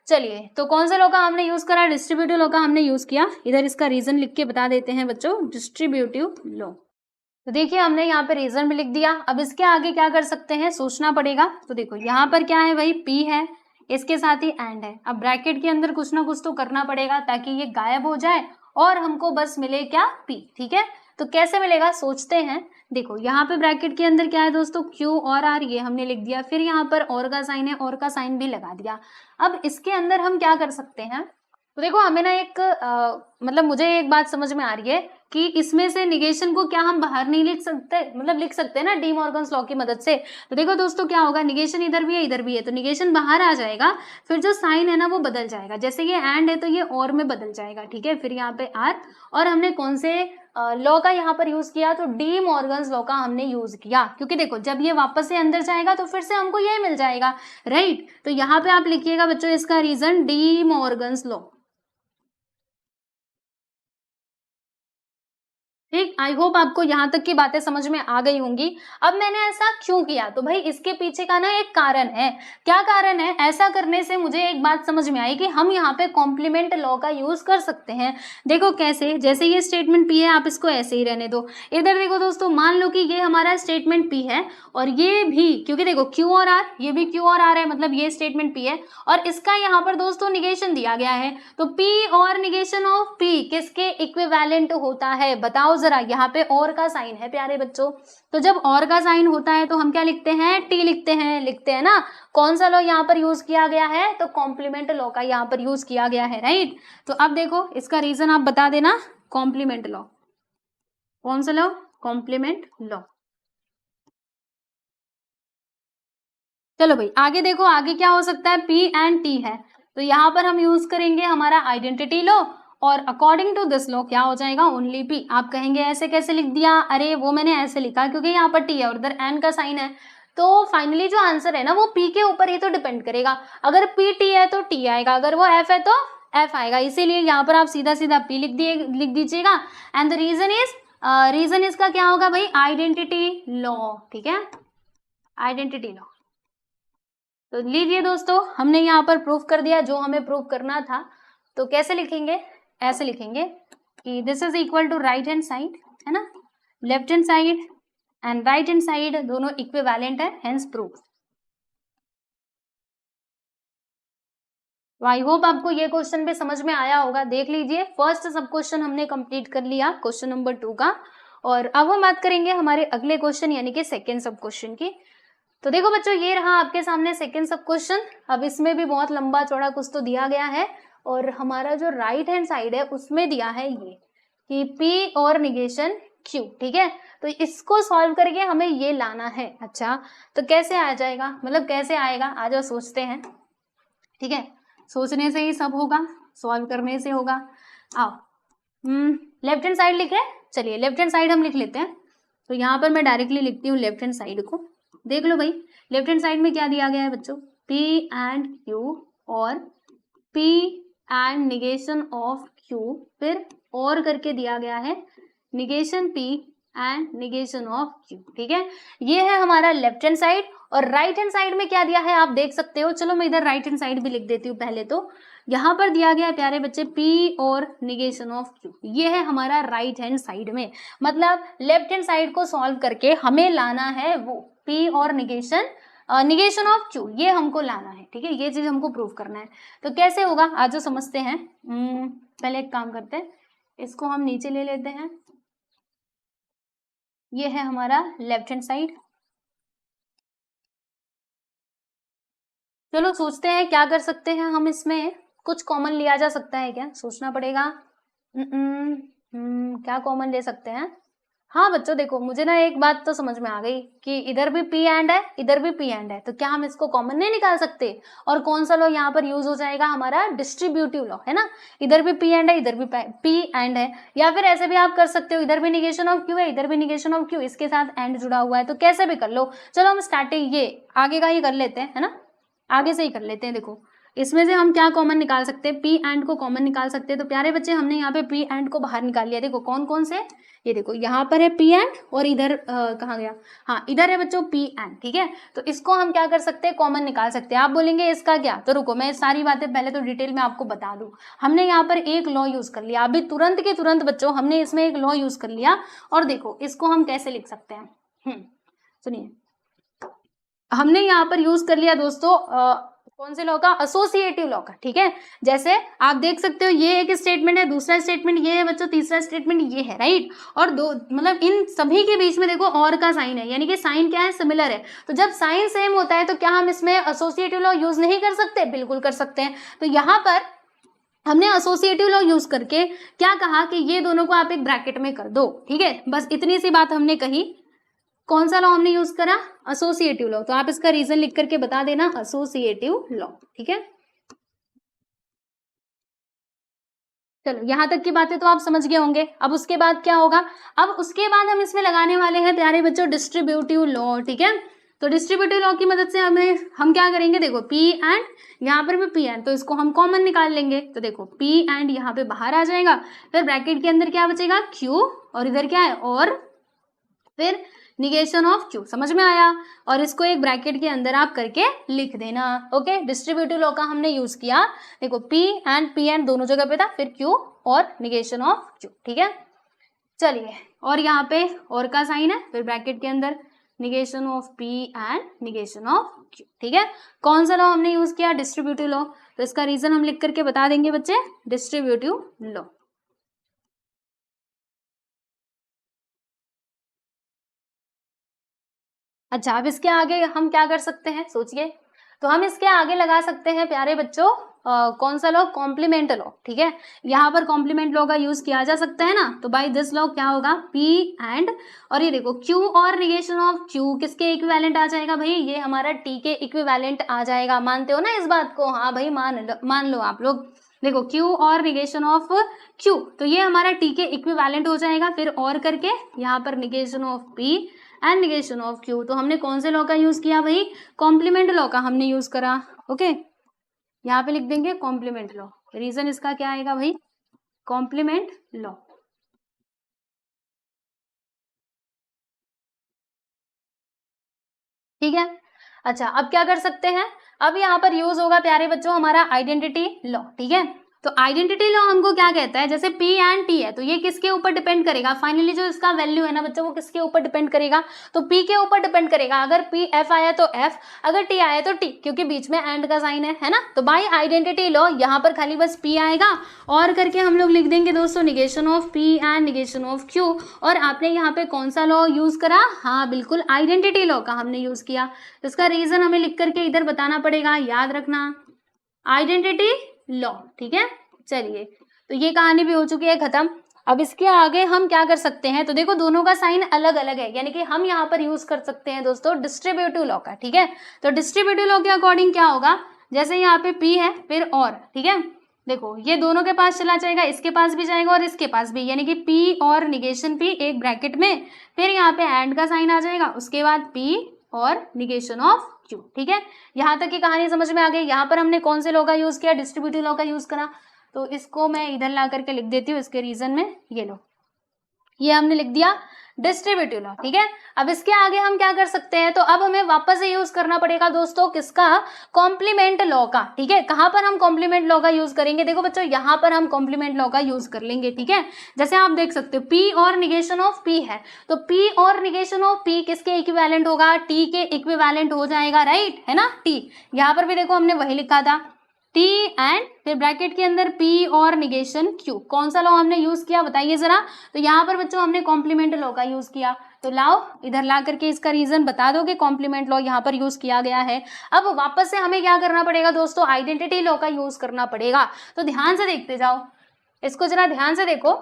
चलिए, तो कौन सा लॉ का हमने यूज करा? डिस्ट्रीब्यूटिव लॉ का हमने यूज किया। इधर इसका रीजन लिख के बता देते हैं बच्चों, डिस्ट्रीब्यूटिव लॉ। तो देखिए, हमने यहाँ पे रीजन भी लिख दिया। अब इसके आगे क्या कर सकते हैं, सोचना पड़ेगा। तो देखो, यहाँ पर क्या है भाई? P है, इसके साथ ही एंड है। अब ब्रैकेट के अंदर कुछ ना कुछ तो करना पड़ेगा ताकि ये गायब हो जाए और हमको बस मिले क्या? P, ठीक है। तो कैसे मिलेगा, सोचते हैं। देखो, यहाँ पे ब्रैकेट के अंदर क्या है दोस्तों? Q और R, ये हमने लिख दिया, फिर यहाँ पर और का साइन है, और का साइन भी लगा दिया। अब इसके अंदर हम क्या कर सकते हैं? तो देखो, हमें ना एक मतलब मुझे एक बात समझ में आ रही है कि इसमें से निगेशन को क्या हम बाहर नहीं लिख सकते? मतलब लिख सकते हैं ना डी मॉर्गन्स लॉ की मदद से। तो देखो दोस्तों, क्या होगा, निगेशन इधर भी है इधर भी है, तो निगेशन बाहर आ जाएगा, फिर जो साइन है ना वो बदल जाएगा। जैसे ये एंड है तो ये और में बदल जाएगा, ठीक है। फिर यहाँ पे आर, और हमने कौन से लॉ का यहाँ पर यूज किया? तो डी मॉर्गन्स लॉ का हमने यूज किया, क्योंकि देखो जब ये वापस से अंदर जाएगा तो फिर से हमको ये मिल जाएगा, राइट। तो यहाँ पे आप लिखिएगा बच्चों इसका रीजन, डी मॉर्गन्स लॉ, ठीक। आई होप आपको यहाँ तक की बातें समझ में आ गई होंगी। अब मैंने ऐसा क्यों किया? तो भाई इसके पीछे का ना एक कारण है। क्या कारण है? ऐसा करने से मुझे एक बात समझ में आई कि हम यहाँ पे कॉम्प्लीमेंट लॉ का यूज कर सकते हैं। देखो कैसे, जैसे ये स्टेटमेंट P है, आप इसको ऐसे ही रहने दो। इधर देखो दोस्तों, मान लो कि ये हमारा स्टेटमेंट P है और ये भी, क्योंकि देखो Q और R, ये भी Q और R है, मतलब ये स्टेटमेंट P है और इसका यहाँ पर दोस्तों निगेशन दिया गया है। तो P और निगेशन ऑफ P किसके इक्विवेलेंट होता है? बताओ जरा। यहाँ पे और का साइन है प्यारे बच्चों, तो जब और का साइन होता है तो हम क्या लिखते हैं? टी लिखते हैं ना। कौन सा लॉ यहाँ पर यूज किया गया है? तो कॉम्प्लीमेंट लॉ का यहाँ पर यूज किया गया है, राइट। तो अब देखो इसका रीजन आप बता देना, कॉम्प्लीमेंट लॉ। कौन सा लॉ? Complement law. चलो भाई आगे देखो, आगे क्या हो सकता है? P एंड T है, तो यहाँ पर हम यूज करेंगे हमारा आइडेंटिटी लॉ, और अकॉर्डिंग टू दिस लॉ क्या हो जाएगा? Only P। आप कहेंगे ऐसे कैसे लिख दिया? अरे वो मैंने ऐसे लिखा क्योंकि यहाँ पर T है और इधर N का साइन है। तो फाइनली जो आंसर है ना वो P के ऊपर ही तो डिपेंड करेगा। अगर P T है तो T आएगा, अगर वो F है तो F आएगा। इसीलिए यहाँ पर आप सीधा सीधा P लिख दीजिएगा। एंड द रीजन इसका क्या होगा भाई? आइडेंटिटी लॉ, ठीक है, आइडेंटिटी लॉ। तो लीजिए दोस्तों, हमने यहाँ पर प्रूफ कर दिया जो हमें प्रूफ करना था। तो कैसे लिखेंगे? ऐसे लिखेंगे कि this is equal to right hand side, है ना, left hand side and right hand side दोनों इक्विवेलेंट है, हेंस प्रूफ। आई होप आपको ये क्वेश्चन भी समझ में आया होगा। देख लीजिए, फर्स्ट सब क्वेश्चन हमने कंप्लीट कर लिया क्वेश्चन नंबर 2 का, और अब हम बात करेंगे हमारे अगले क्वेश्चन यानी कि सेकेंड सब क्वेश्चन की। तो देखो बच्चों, ये रहा आपके सामने सेकेंड सब क्वेश्चन। अब इसमें भी बहुत लंबा चौड़ा कुछ तो दिया गया है, और हमारा जो राइट हैंड साइड है उसमें दिया है ये कि P और निगेशन Q, ठीक है। तो इसको सॉल्व करके हमें ये लाना है। अच्छा, तो कैसे आ जाएगा, मतलब कैसे आएगा? आ जाओ सोचते हैं, ठीक है। सोचने से ही सब होगा, सॉल्व करने से होगा। आओ लेफ्ट हैंड साइड लिखे, चलिए लेफ्ट हैंड साइड हम लिख लेते हैं। तो यहाँ पर मैं डायरेक्टली लिखती हूँ लेफ्ट हैंड साइड को। देख लो भाई लेफ्ट हैंड साइड में क्या दिया गया है बच्चों, P एंड Q और P and negation of Q, फिर और करके दिया गया है negation P and negation of Q। ठीक है, ये है हमारा लेफ्ट हैंड साइड। और राइट हैंड साइड में क्या दिया है आप देख सकते हो। चलो मैं इधर राइट हैंड साइड भी लिख देती हूँ पहले। तो यहाँ पर दिया गया है प्यारे बच्चे P और निगेशन ऑफ Q, ये है हमारा राइट हैंड साइड में। मतलब लेफ्ट हैंड साइड को सॉल्व करके हमें लाना है वो P और निगेशन ऑफ Q, ये हमको लाना है। ठीक है, ये चीज हमको प्रूव करना है। तो कैसे होगा आज जो समझते हैं। पहले एक काम करते हैं, इसको हम नीचे ले लेते हैं। ये है हमारा लेफ्ट हैंड साइड। चलो सोचते हैं क्या कर सकते हैं हम, इसमें कुछ कॉमन लिया जा सकता है क्या, सोचना पड़ेगा। क्या कॉमन ले सकते हैं। हाँ बच्चों देखो मुझे ना एक बात तो समझ में आ गई कि इधर भी P एंड है इधर भी P एंड है, तो क्या हम इसको कॉमन नहीं निकाल सकते। और कौन सा लॉ यहाँ पर यूज हो जाएगा, हमारा डिस्ट्रीब्यूटिव लॉ, है ना। इधर भी P एंड है इधर भी P एंड है। या फिर ऐसे भी आप कर सकते हो, इधर भी निगेशन ऑफ Q है इधर भी निगेशन ऑफ Q, इसके साथ एंड जुड़ा हुआ है, तो कैसे भी कर लो। चलो हम स्टार्टिंग ये आगे का ही कर लेते हैं, है ना, आगे से ही कर लेते हैं। देखो इसमें से हम क्या कॉमन निकाल सकते हैं, P एंड को कॉमन निकाल सकते हैं। तो प्यारे बच्चे हमने यहाँ पे P एंड को बाहर निकाल लिया। देखो कौन कौन से, ये देखो यहाँ पर है P एंड और इधर कहाँ गया, हाँ इधर है बच्चों P एंड। ठीक है, तो इसको हम क्या कर सकते हैं, कॉमन निकाल सकते हैं। आप बोलेंगे इसका क्या, तो रुको मैं सारी बातें पहले तो डिटेल में आपको बता दूं। हमने यहाँ पर एक लॉ यूज कर लिया, अभी तुरंत के तुरंत बच्चों हमने इसमें एक लॉ यूज कर लिया। और देखो इसको हम कैसे लिख सकते हैं, सुनिए। हमने यहाँ पर यूज कर लिया दोस्तों कौन से लॉ का, एसोसिएटिव लॉ का। ठीक है, जैसे आप देख सकते हो ये एक स्टेटमेंट है, दूसरा स्टेटमेंट ये है बच्चों, तीसरा स्टेटमेंट ये है, राइट। और दो मतलब इन सभी के बीच में देखो और का साइन है, यानी कि साइन क्या है, सिमिलर है। तो जब साइन सेम होता है तो क्या हम इसमें एसोसिएटिव लॉ यूज नहीं कर सकते, बिल्कुल कर सकते हैं। तो यहाँ पर हमने एसोसिएटिव लॉ यूज करके क्या कहा कि ये दोनों को आप एक ब्रैकेट में कर दो। ठीक है, बस इतनी सी बात हमने कही। कौन सा लॉ हमने यूज करा, एसोसिएटिव लॉ। तो आप इसका रीजन लिख करके बता देना, एसोसिएटिव लॉ। ठीक है, चलो यहां तक की बातें तो आप समझ गए होंगे। अब उसके बाद क्या होगा, अब उसके बाद हम इसमें लगाने वाले हैं प्यारे बच्चों डिस्ट्रीब्यूटिव लॉ। ठीक है, तो डिस्ट्रीब्यूटिव लॉ की मदद से हम क्या करेंगे, देखो P एंड यहाँ पर भी P एंड, तो इसको हम कॉमन निकाल लेंगे। तो देखो P एंड यहाँ पे बाहर आ जाएगा, फिर ब्रैकेट के अंदर क्या बचेगा, Q, और इधर क्या है, और फिर निगेशन ऑफ Q। समझ में आया। और इसको एक ब्रैकेट के अंदर आप करके लिख देना। ओके, डिस्ट्रीब्यूटिव लॉ का हमने यूज किया। देखो P एंड दोनों जगह पे था, फिर Q और निगेशन ऑफ Q। ठीक है, चलिए और यहाँ पे और का साइन है, फिर ब्रैकेट के अंदर negation of P and negation of Q। ठीक है, कौन सा लॉ हमने यूज किया, डिस्ट्रीब्यूटिव लॉ। तो इसका रीजन हम लिख करके बता देंगे बच्चे, डिस्ट्रीब्यूटिव लॉ। अच्छा अब इसके आगे हम क्या कर सकते हैं, सोचिए। तो हम इसके आगे लगा सकते हैं प्यारे बच्चों कौन सा लॉ, कॉम्प्लीमेंट लॉ। ठीक है, यहाँ पर कॉम्प्लीमेंट लॉ का यूज किया जा सकता है ना। तो बाय दिस लॉ क्या होगा, P एंड, और ये देखो Q और निगेशन ऑफ Q किसके इक्विवेलेंट आ जाएगा भाई, ये हमारा T के इक्विवेलेंट आ जाएगा। मानते हो ना इस बात को, हाँ भाई मान लो आप लोग। देखो Q और निगेशन ऑफ Q, तो ये हमारा T के इक्विवेलेंट हो जाएगा। फिर और करके यहाँ पर negation of P and negation of Q, तो हमने कौन से लॉ का यूज किया भाई, कॉम्प्लीमेंट लॉ का हमने यूज करा। ओके, यहाँ पे लिख देंगे कॉम्प्लीमेंट लॉ। रीजन इसका क्या आएगा भाई, कॉम्प्लीमेंट लॉ। ठीक है, अच्छा अब क्या कर सकते हैं, अब यहाँ पर यूज होगा प्यारे बच्चों हमारा आइडेंटिटी लॉ। ठीक है, तो आइडेंटिटी लॉ हमको क्या कहता है, जैसे P एंड T है तो ये किसके ऊपर डिपेंड करेगा, फाइनली जो इसका वैल्यू है ना बच्चों वो किसके ऊपर डिपेंड करेगा, तो P के ऊपर डिपेंड करेगा। अगर P F आया तो F, अगर T आया तो T, क्योंकि बीच में एंड का साइन है ना। तो बाय आइडेंटिटी लॉ यहाँ पर खाली बस P आएगा, और करके हम लोग लिख देंगे दोस्तों negation of P and negation of Q। और आपने यहाँ पे कौन सा लॉ यूज करा, हाँ बिल्कुल आइडेंटिटी लॉ का हमने यूज किया। इसका रीजन हमें लिख करके इधर बताना पड़ेगा, याद रखना, आइडेंटिटी लॉ। ठीक है, चलिए तो ये कहानी भी हो चुकी है खत्म। अब इसके आगे हम क्या कर सकते हैं, तो देखो दोनों का साइन अलग अलग है, यानी कि हम यहाँ पर यूज कर सकते हैं दोस्तों डिस्ट्रीब्यूटिव लॉ का। ठीक है, तो डिस्ट्रीब्यूटिव लॉ के अकॉर्डिंग क्या होगा, जैसे यहाँ पे P है फिर और, ठीक है, देखो ये दोनों के पास चला जाएगा, इसके पास भी जाएगा और इसके पास भी, यानी कि P और निगेशन P एक ब्रैकेट में, फिर यहाँ पे एंड का साइन आ जाएगा, उसके बाद P और निगेशन ऑफ Q, ठीक है। यहाँ तक की कहानी समझ में आ गई। यहाँ पर हमने कौन से लॉ का यूज किया, डिस्ट्रीब्यूटिव लॉ का यूज करा, तो इसको मैं इधर ला करके लिख देती हूँ इसके रीजन में, ये लो, ये हमने लिख दिया डिस्ट्रीब्यूटिव लॉ, ठीक है। अब इसके आगे हम क्या कर सकते हैं, तो अब हमें वापस से यूज करना पड़ेगा दोस्तों किसका, कॉम्प्लीमेंट लॉ का, ठीक है। कहां पर हम कॉम्प्लीमेंट लॉ का यूज करेंगे, देखो बच्चों यहाँ पर हम कॉम्प्लीमेंट लॉ का यूज कर लेंगे, ठीक है। जैसे आप देख सकते हो P और निगेशन ऑफ P है, तो P और निगेशन ऑफ P किसके इक्विवेलेंट होगा, T के इक्विवेलेंट हो जाएगा, राइट है ना, T। यहाँ पर भी देखो हमने वही लिखा था, T एंड फिर ब्रैकेट के अंदर P और निगेशन Q। कौन सा लॉ हमने यूज किया बताइए जरा, तो यहाँ पर बच्चों हमने कॉम्प्लीमेंट लॉ का यूज किया, तो लाओ इधर ला करके इसका रीजन बता दो कि कॉम्प्लीमेंट लॉ यहाँ पर यूज किया गया है। अब वापस से हमें क्या करना पड़ेगा दोस्तों, आइडेंटिटी लॉ का यूज करना पड़ेगा। तो ध्यान से देखते जाओ, इसको जरा ध्यान से देखो,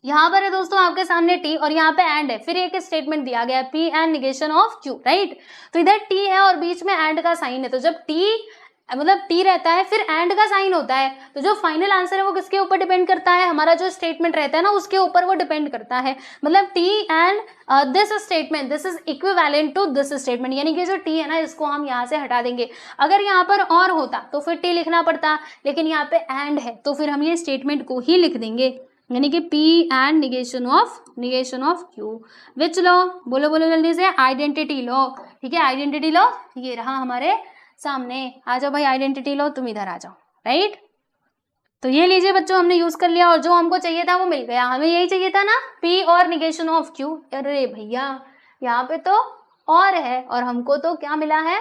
यहाँ पर है दोस्तों आपके सामने T और यहाँ पे एंड है, फिर एक स्टेटमेंट दिया गया है P and negation of Q, right. तो इधर T है और बीच में एंड का साइन है, तो जब T मतलब T रहता है फिर एंड का साइन होता है, तो जो फाइनल आंसर है वो किसके ऊपर डिपेंड करता है, हमारा जो स्टेटमेंट रहता है ना उसके ऊपर वो डिपेंड करता है। मतलब T and this statement, this is equivalent to this statement, यानी कि जो T है ना इसको हम यहाँ से हटा देंगे। अगर यहाँ पर और होता तो फिर T लिखना पड़ता, लेकिन यहाँ पे एंड है तो फिर हम ये स्टेटमेंट को ही लिख देंगे, यानी कि P and negation of Q। Which law, बोलो बोलो जल्दी से, आइडेंटिटी लॉ, ठीक है। आइडेंटिटी लॉ ये रहा हमारे सामने, आ जाओ भाई आइडेंटिटी लो, तुम इधर आ जाओ, राइट। तो ये लीजिए बच्चों हमने यूज कर लिया और जो हमको चाहिए था वो मिल गया, हमें यही चाहिए था ना, P और निगेशन ऑफ Q। अरे भैया यहाँ पे तो और है और हमको तो क्या मिला है,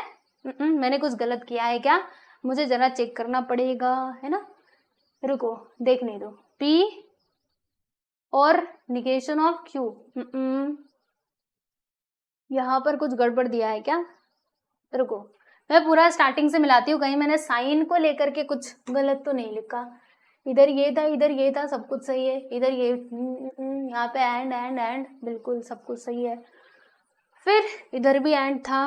मैंने कुछ गलत किया है क्या, मुझे जरा चेक करना पड़ेगा, है ना, रुको देखने दो, P और निगेशन ऑफ Q, यहाँ पर कुछ गड़बड़ दिया है क्या, रुको मैं पूरा स्टार्टिंग से मिलाती हूँ, कहीं मैंने साइन को लेकर के कुछ गलत तो नहीं लिखा। इधर ये था, इधर ये था, सब कुछ सही है, इधर ये यहाँ पे एंड एंड एंड बिल्कुल सब कुछ सही है, फिर इधर भी एंड था,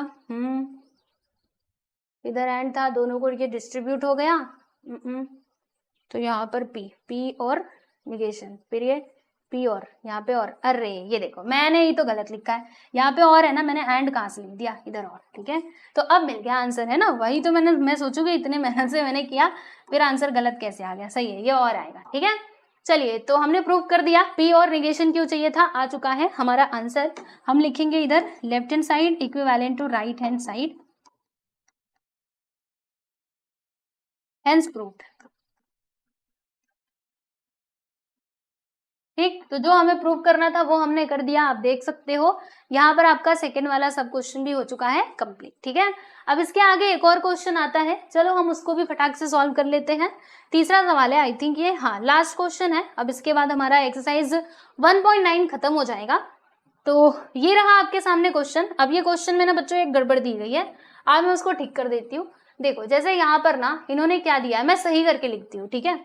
इधर एंड था, दोनों को ये डिस्ट्रीब्यूट हो गया, तो यहाँ पर P और निगेशन, फिर ये P और यहाँ पे और, अरे ये देखो मैंने ही तो गलत लिखा है, यहाँ पे और है ना, मैंने एंड कहाँ से लिख दिया, इधर और, ठीक है। तो अब मिल गया आंसर, है ना, वही तो मैं सोचूंगी इतने मेहनत से मैंने किया, फिर आंसर गलत कैसे आ गया, सही है ये और आएगा, ठीक है। चलिए तो हमने प्रूव कर दिया, P और निगेशन क्यों चाहिए था, आ चुका है हमारा आंसर। हम लिखेंगे इधर left hand side equivalent to right hand side, hence proved, ठीक। तो जो हमें प्रूव करना था वो हमने कर दिया, आप देख सकते हो यहाँ पर आपका सेकंड वाला सब क्वेश्चन भी हो चुका है कंप्लीट, ठीक है। अब इसके आगे एक और क्वेश्चन आता है, चलो हम उसको भी फटाक से सॉल्व कर लेते हैं। तीसरा सवाल है, आई थिंक ये हाँ लास्ट क्वेश्चन है, अब इसके बाद हमारा एक्सरसाइज 1.9 खत्म हो जाएगा। तो ये रहा आपके सामने क्वेश्चन। अब ये क्वेश्चन में ना बच्चों एक गड़बड़ दी गई है, आज मैं उसको ठीक कर देती हूँ। देखो जैसे यहाँ पर ना इन्होंने क्या दिया है, मैं सही करके लिखती हूँ, ठीक है,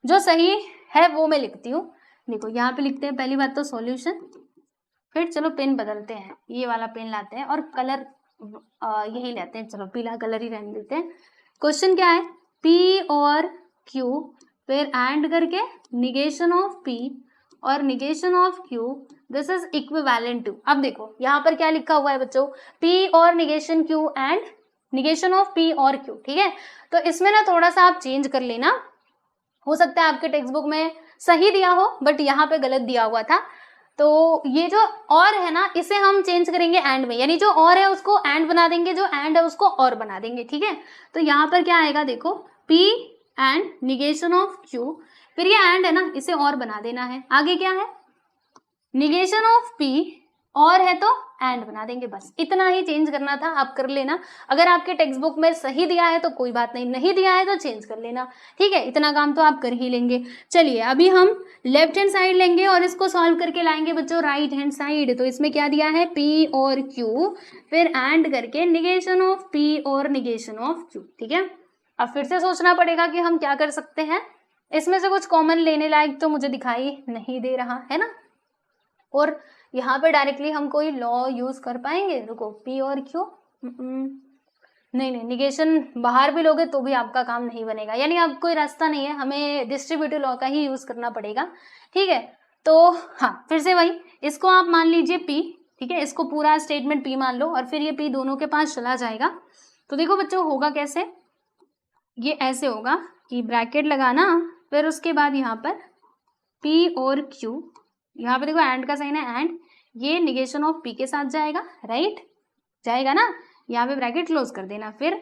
जो सही है वो मैं लिखती हूँ। देखो यहाँ पे लिखते हैं पहली बात तो सॉल्यूशन, फिर चलो पेन बदलते हैं, ये वाला पेन लाते हैं और कलर यही लेते हैं, चलो पीला कलर ही रहने देते हैं। क्वेश्चन क्या है, P और Q फिर एंड करके निगेशन ऑफ P और negation of Q, this is equivalent to. अब देखो यहाँ पर क्या लिखा हुआ है बच्चों, P और negation Q and negation of P और Q, ठीक है। तो इसमें ना थोड़ा सा आप चेंज कर लेना, हो सकता है आपके टेक्स्ट बुक में सही दिया हो बट यहाँ पे गलत दिया हुआ था। तो ये जो और है ना इसे हम चेंज करेंगे एंड में, यानी जो और है उसको एंड बना देंगे, जो एंड है उसको और बना देंगे, ठीक है। तो यहाँ पर क्या आएगा देखो, P and negation of Q, फिर ये एंड है ना इसे और बना देना है, आगे क्या है निगेशन ऑफ P और है तो एंड बना देंगे, बस इतना ही चेंज करना था, आप कर लेना। अगर आपके टेक्स्ट बुक में सही दिया है तो कोई बात नहीं, नहीं दिया है तो चेंज कर लेना, ठीक है, इतना काम तो आप कर ही लेंगे। चलिए अभी हम लेफ्ट हैंड साइड लेंगे और इसको सॉल्व करके लाएंगे बच्चों राइट हैंड साइड। तो इसमें क्या दिया है, P और Q फिर एंड करके निगेशन ऑफ P और निगेशन ऑफ Q, ठीक है। अब फिर से सोचना पड़ेगा कि हम क्या कर सकते हैं, इसमें से कुछ कॉमन लेने लायक तो मुझे दिखाई नहीं दे रहा है ना, और यहाँ पे डायरेक्टली हम कोई लॉ यूज कर पाएंगे, रुको P और Q, नहीं नहीं, निगेशन बाहर भी लोगे तो भी आपका काम नहीं बनेगा, यानी अब कोई रास्ता नहीं है, हमें डिस्ट्रीब्यूटिव लॉ का ही यूज करना पड़ेगा। ठीक है, तो हाँ फिर से वही, इसको आप मान लीजिए P, ठीक है, इसको पूरा स्टेटमेंट P मान लो और फिर ये P दोनों के पास चला जाएगा। तो देखो बच्चों होगा कैसे, ये ऐसे होगा कि ब्रैकेट लगाना, फिर उसके बाद यहाँ पर P और Q, यहाँ पे देखो एंड का साइन है, एंड ये निगेशन ऑफ P के साथ जाएगा, राइट, जाएगा ना, यहाँ पे ब्रैकेट क्लोज कर देना। फिर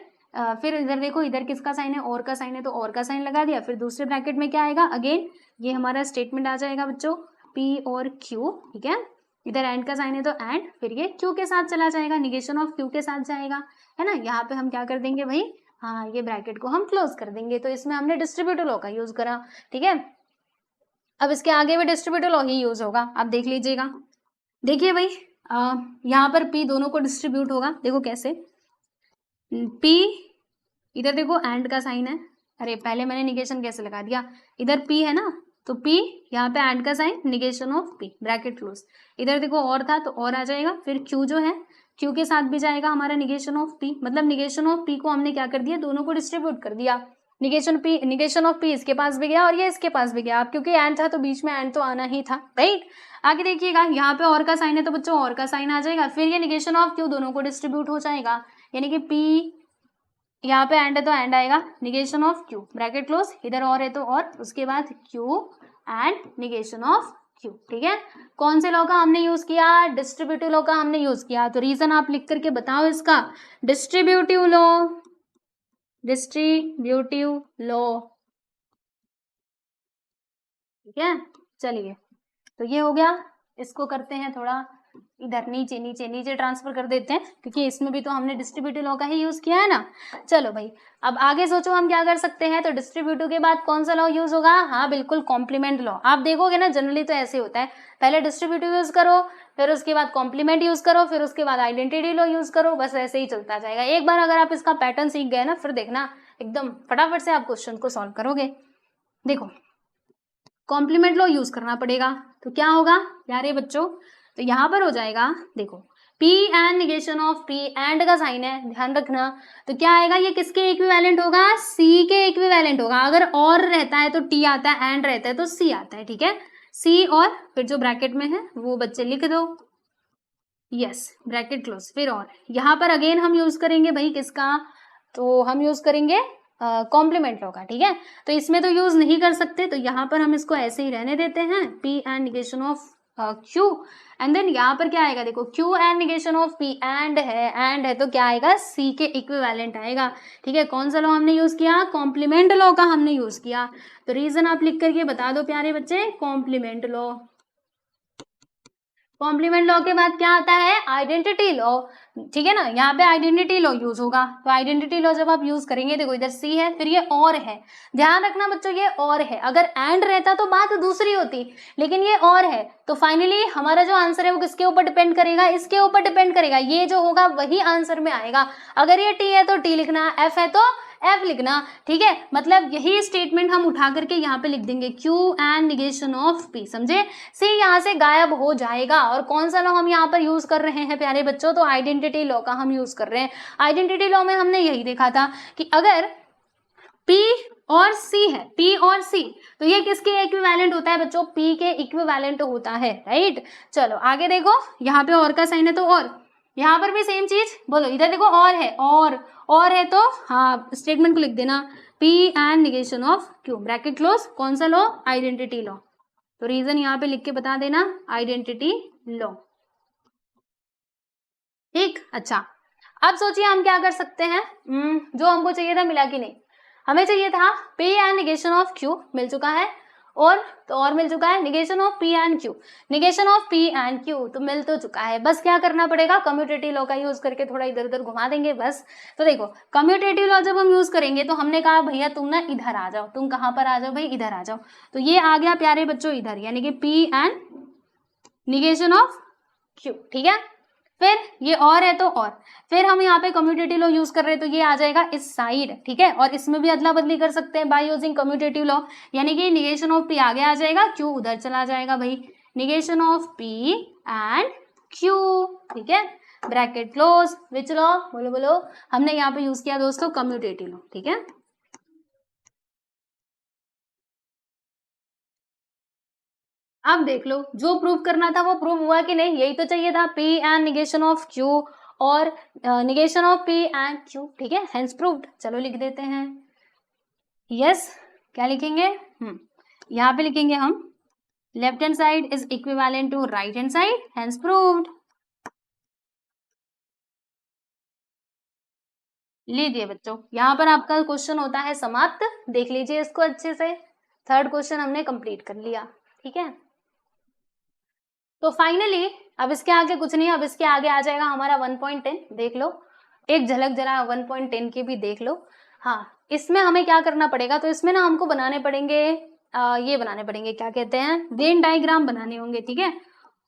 इधर देखो, इधर किसका साइन है, और का साइन है, तो और का साइन लगा दिया। फिर दूसरे ब्रैकेट में क्या आएगा, अगेन ये हमारा स्टेटमेंट आ जाएगा बच्चों, P और Q, ठीक है, इधर एंड का साइन है तो एंड, फिर ये Q के साथ चला जाएगा, निगेशन ऑफ Q के साथ जाएगा, है ना। यहाँ पे हम क्या कर देंगे भाई, हाँ ये ब्रैकेट को हम क्लोज कर देंगे। तो इसमें हमने डिस्ट्रीब्यूटिव लॉ का यूज करा, ठीक है। अब इसके आगे भी डिस्ट्रीब्यूटिव लॉ ही यूज होगा, आप देख लीजिएगा। देखिए भाई यहाँ पर P दोनों को डिस्ट्रीब्यूट होगा, देखो कैसे, P इधर देखो एंड का साइन है, अरे पहले मैंने निगेशन कैसे लगा दिया, इधर P है ना, तो P यहाँ पे एंड का sign, negation of P, bracket close. इधर देखो और था तो और आ जाएगा, फिर Q जो है Q के साथ भी जाएगा हमारा निगेशन ऑफ P, मतलब निगेशन ऑफ P को हमने क्या कर दिया, दोनों को डिस्ट्रीब्यूट कर दिया। निगेशन ऑफ P इसके पास भी गया और ये इसके पास भी गया, अब क्योंकि एंड था तो बीच में एंड तो आना ही था, राइट। आगे देखिएगा, यहाँ पे और का साइन है तो बच्चों और का साइन आ जाएगा, फिर ये निगेशन ऑफ Q दोनों को डिस्ट्रीब्यूट हो जाएगा, यानी कि P यहाँ पे एंड है तो एंड आएगा, negation of Q, bracket close, इधर और है तो और, उसके बाद Q and negation of Q, ठीक है। कौन से लॉ का हमने यूज किया, डिस्ट्रीब्यूटिव लॉ का हमने यूज किया। तो रीजन आप लिख करके बताओ इसका, डिस्ट्रीब्यूटिव लॉ, डिस्ट्रीब्यूटिव लॉ, ठीक है। चलिए तो ये हो गया, इसको करते हैं थोड़ा इधर नीचे नीचे नीचे ट्रांसफर कर देते हैं, क्योंकि इसमें भी तो हमने डिस्ट्रीब्यूटिव लॉ का ही यूज किया है ना। चलो भाई अब आगे सोचो हम क्या कर सकते हैं। तो डिस्ट्रीब्यूटिव के बाद कौन सा लॉ यूज होगा, हाँ बिल्कुल कॉम्प्लीमेंट लॉ। आप देखोगे ना जनरली तो ऐसे होता है, पहले डिस्ट्रीब्यूटिव यूज करो, फिर उसके बाद कॉम्प्लीमेंट यूज करो, फिर उसके बाद आइडेंटिटी लॉ यूज करो, बस ऐसे ही चलता जाएगा। एक बार अगर आप इसका पैटर्न सीख गए ना, फिर देखना एकदम फटाफट से आप क्वेश्चन को सॉल्व करोगे। देखो कॉम्प्लीमेंट लॉ यूज करना पड़ेगा, तो क्या होगा प्यारे बच्चों, तो यहाँ पर हो जाएगा, देखो P and negation of P, and का साइन है ध्यान रखना, तो क्या आएगा, ये किसके इक्विवेलेंट होगा, C के इक्विवेलेंट होगा। अगर और रहता है तो T आता है, एंड रहता है तो C आता है, ठीक है। C और फिर जो ब्रैकेट में है वो बच्चे लिख दो, यस ब्रैकेट क्लोज, फिर और यहाँ पर अगेन हम यूज करेंगे भाई किसका, तो हम यूज करेंगे कॉम्प्लीमेंट लॉ का, ठीक है। तो इसमें तो यूज नहीं कर सकते, तो यहाँ पर हम इसको ऐसे ही रहने देते हैं, P and negation of Q, and then यहाँ पर क्या आएगा, देखो Q and negation of P, and है तो क्या आएगा, C के इक्विवेलेंट आएगा, ठीक है। कौन सा लॉ हमने यूज किया, कॉम्प्लीमेंट लॉ का हमने यूज किया। तो रीजन आप लिख करके बता दो प्यारे बच्चे, कॉम्प्लीमेंट लॉ। कॉम्प्लीमेंट लॉ के बाद क्या आता है, आइडेंटिटी लॉ, ठीक है ना। यहाँ पे आइडेंटिटी लॉ यूज होगा, तो आइडेंटिटी लॉ जब आप यूज करेंगे, देखो इधर C है, फिर ये और है, ध्यान रखना बच्चों ये और है, अगर एंड रहता तो बात दूसरी होती, लेकिन ये और है, तो फाइनली हमारा जो आंसर है वो किसके ऊपर डिपेंड करेगा, इसके ऊपर डिपेंड करेगा, ये जो होगा वही आंसर में आएगा। अगर ये T है तो T लिखना, F है तो F लिखना, ठीक है। मतलब यही स्टेटमेंट हम उठा करके यहाँ पे लिख देंगे, Q and negation of P, समझे। C यहाँ से गायब हो जाएगा। और कौन सा लॉ हम यहाँ पर यूज कर रहे हैं प्यारे बच्चों, तो आइडेंटिटी लॉ का हम यूज कर रहे हैं। आइडेंटिटी लॉ में हमने यही देखा था कि अगर P और C है, P और C, तो ये किसके इक्विवेलेंट होता है बच्चों, P के इक्विवेलेंट होता है, राइट। चलो आगे देखो, यहाँ पे और का साइन है तो और, यहाँ पर भी सेम चीज बोलो, इधर देखो और है, और है तो हाँ स्टेटमेंट को लिख देना, P and negation of Q, bracket close. कौन सा लॉ, आइडेंटिटी लॉ। तो रीजन यहाँ पे लिख के बता देना, आइडेंटिटी लॉ, ठीक। अच्छा अब सोचिए हम क्या कर सकते हैं, जो हमको चाहिए था मिला कि नहीं, हमें चाहिए था P and negation of Q, मिल चुका है, और मिल चुका है negation of P and Q, negation of P and Q तो मिल तो चुका है। बस क्या करना पड़ेगा, कम्यूटेटिव लॉ का यूज करके थोड़ा इधर उधर घुमा देंगे बस। तो देखो कम्यूटेटिव लॉ जब हम यूज करेंगे तो हमने कहा भैया तुम ना इधर आ जाओ, तुम कहाँ पर आ जाओ भाई, इधर आ जाओ। तो ये आ गया प्यारे बच्चों इधर, यानी कि P and negation of Q, ठीक है। फिर ये और है तो और, फिर हम यहाँ पे कम्यूटेटिव लॉ यूज कर रहे हैं तो ये आ जाएगा इस साइड, ठीक है। और इसमें भी अदला बदली कर सकते हैं बाय यूजिंग कम्यूटेटिव लॉ, यानी कि निगेशन ऑफ P आगे आ जाएगा, Q उधर चला जाएगा भाई, negation of P and Q, ठीक है। ब्रैकेट क्लोज, विच लॉ, बोलो बोलो, हमने यहाँ पे यूज किया दोस्तों कम्यूटेटिव लॉ, ठीक है। अब देख लो जो प्रूव करना था वो प्रूव हुआ कि नहीं, यही तो चाहिए था, P and negation of Q और negation of P and Q, ठीक है, हेंस प्रूव्ड। चलो लिख देते हैं, यस क्या लिखेंगे, यहाँ पे लिखेंगे हम left hand side is equivalent to right hand side, hence proved. लीजिए बच्चों, यहाँ पर आपका क्वेश्चन होता है समाप्त, देख लीजिए इसको अच्छे से, थर्ड क्वेश्चन हमने कंप्लीट कर लिया, ठीक है। तो फाइनली अब इसके आगे कुछ नहीं, अब इसके आगे आ जाएगा हमारा 1.10, देख लो एक झलक जरा 1.10 की भी देख लो। हाँ, इसमें हमें क्या करना पड़ेगा, तो इसमें ना हमको बनाने पड़ेंगे ये बनाने पड़ेंगे, क्या कहते हैं, वेन डायग्राम बनाने होंगे, ठीक है।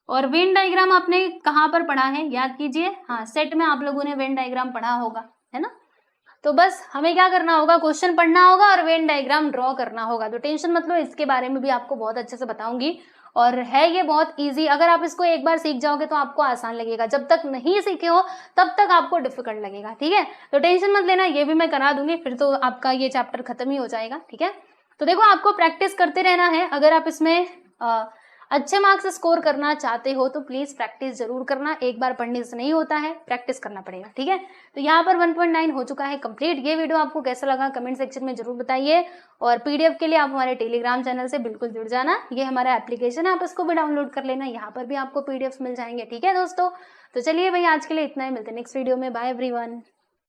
और वेन डायग्राम आपने कहाँ पर पढ़ा है, याद कीजिए, हाँ सेट में आप लोगों ने वेन डायग्राम पढ़ा होगा, है ना। तो बस हमें क्या करना होगा, क्वेश्चन पढ़ना होगा और वेन डायग्राम ड्रॉ करना होगा। तो टेंशन मत लो, इसके बारे में भी आपको बहुत अच्छे से बताऊंगी, और है ये बहुत इजी, अगर आप इसको एक बार सीख जाओगे तो आपको आसान लगेगा, जब तक नहीं सीखे हो तब तक आपको डिफिकल्ट लगेगा, ठीक है। तो टेंशन मत लेना, ये भी मैं करा दूंगी, फिर तो आपका ये चैप्टर खत्म ही हो जाएगा, ठीक है। तो देखो आपको प्रैक्टिस करते रहना है, अगर आप इसमें अच्छे मार्क्स स्कोर करना चाहते हो तो प्लीज प्रैक्टिस जरूर करना, एक बार पढ़ने से नहीं होता है, प्रैक्टिस करना पड़ेगा, ठीक है। तो यहाँ पर 1.9 हो चुका है कंप्लीट। ये वीडियो आपको कैसा लगा कमेंट सेक्शन में जरूर बताइए, और पीडीएफ के लिए आप हमारे टेलीग्राम चैनल से बिल्कुल जुड़ जाना, ये हमारा एप्लीकेशन है, आप इसको भी डाउनलोड कर लेना, यहाँ पर भी आपको पीडीएफ मिल जाएंगे, ठीक है दोस्तों। तो चलिए भाई आज के लिए इतना ही, मिलते हैं नेक्स्ट वीडियो में, बाय एवरीवन।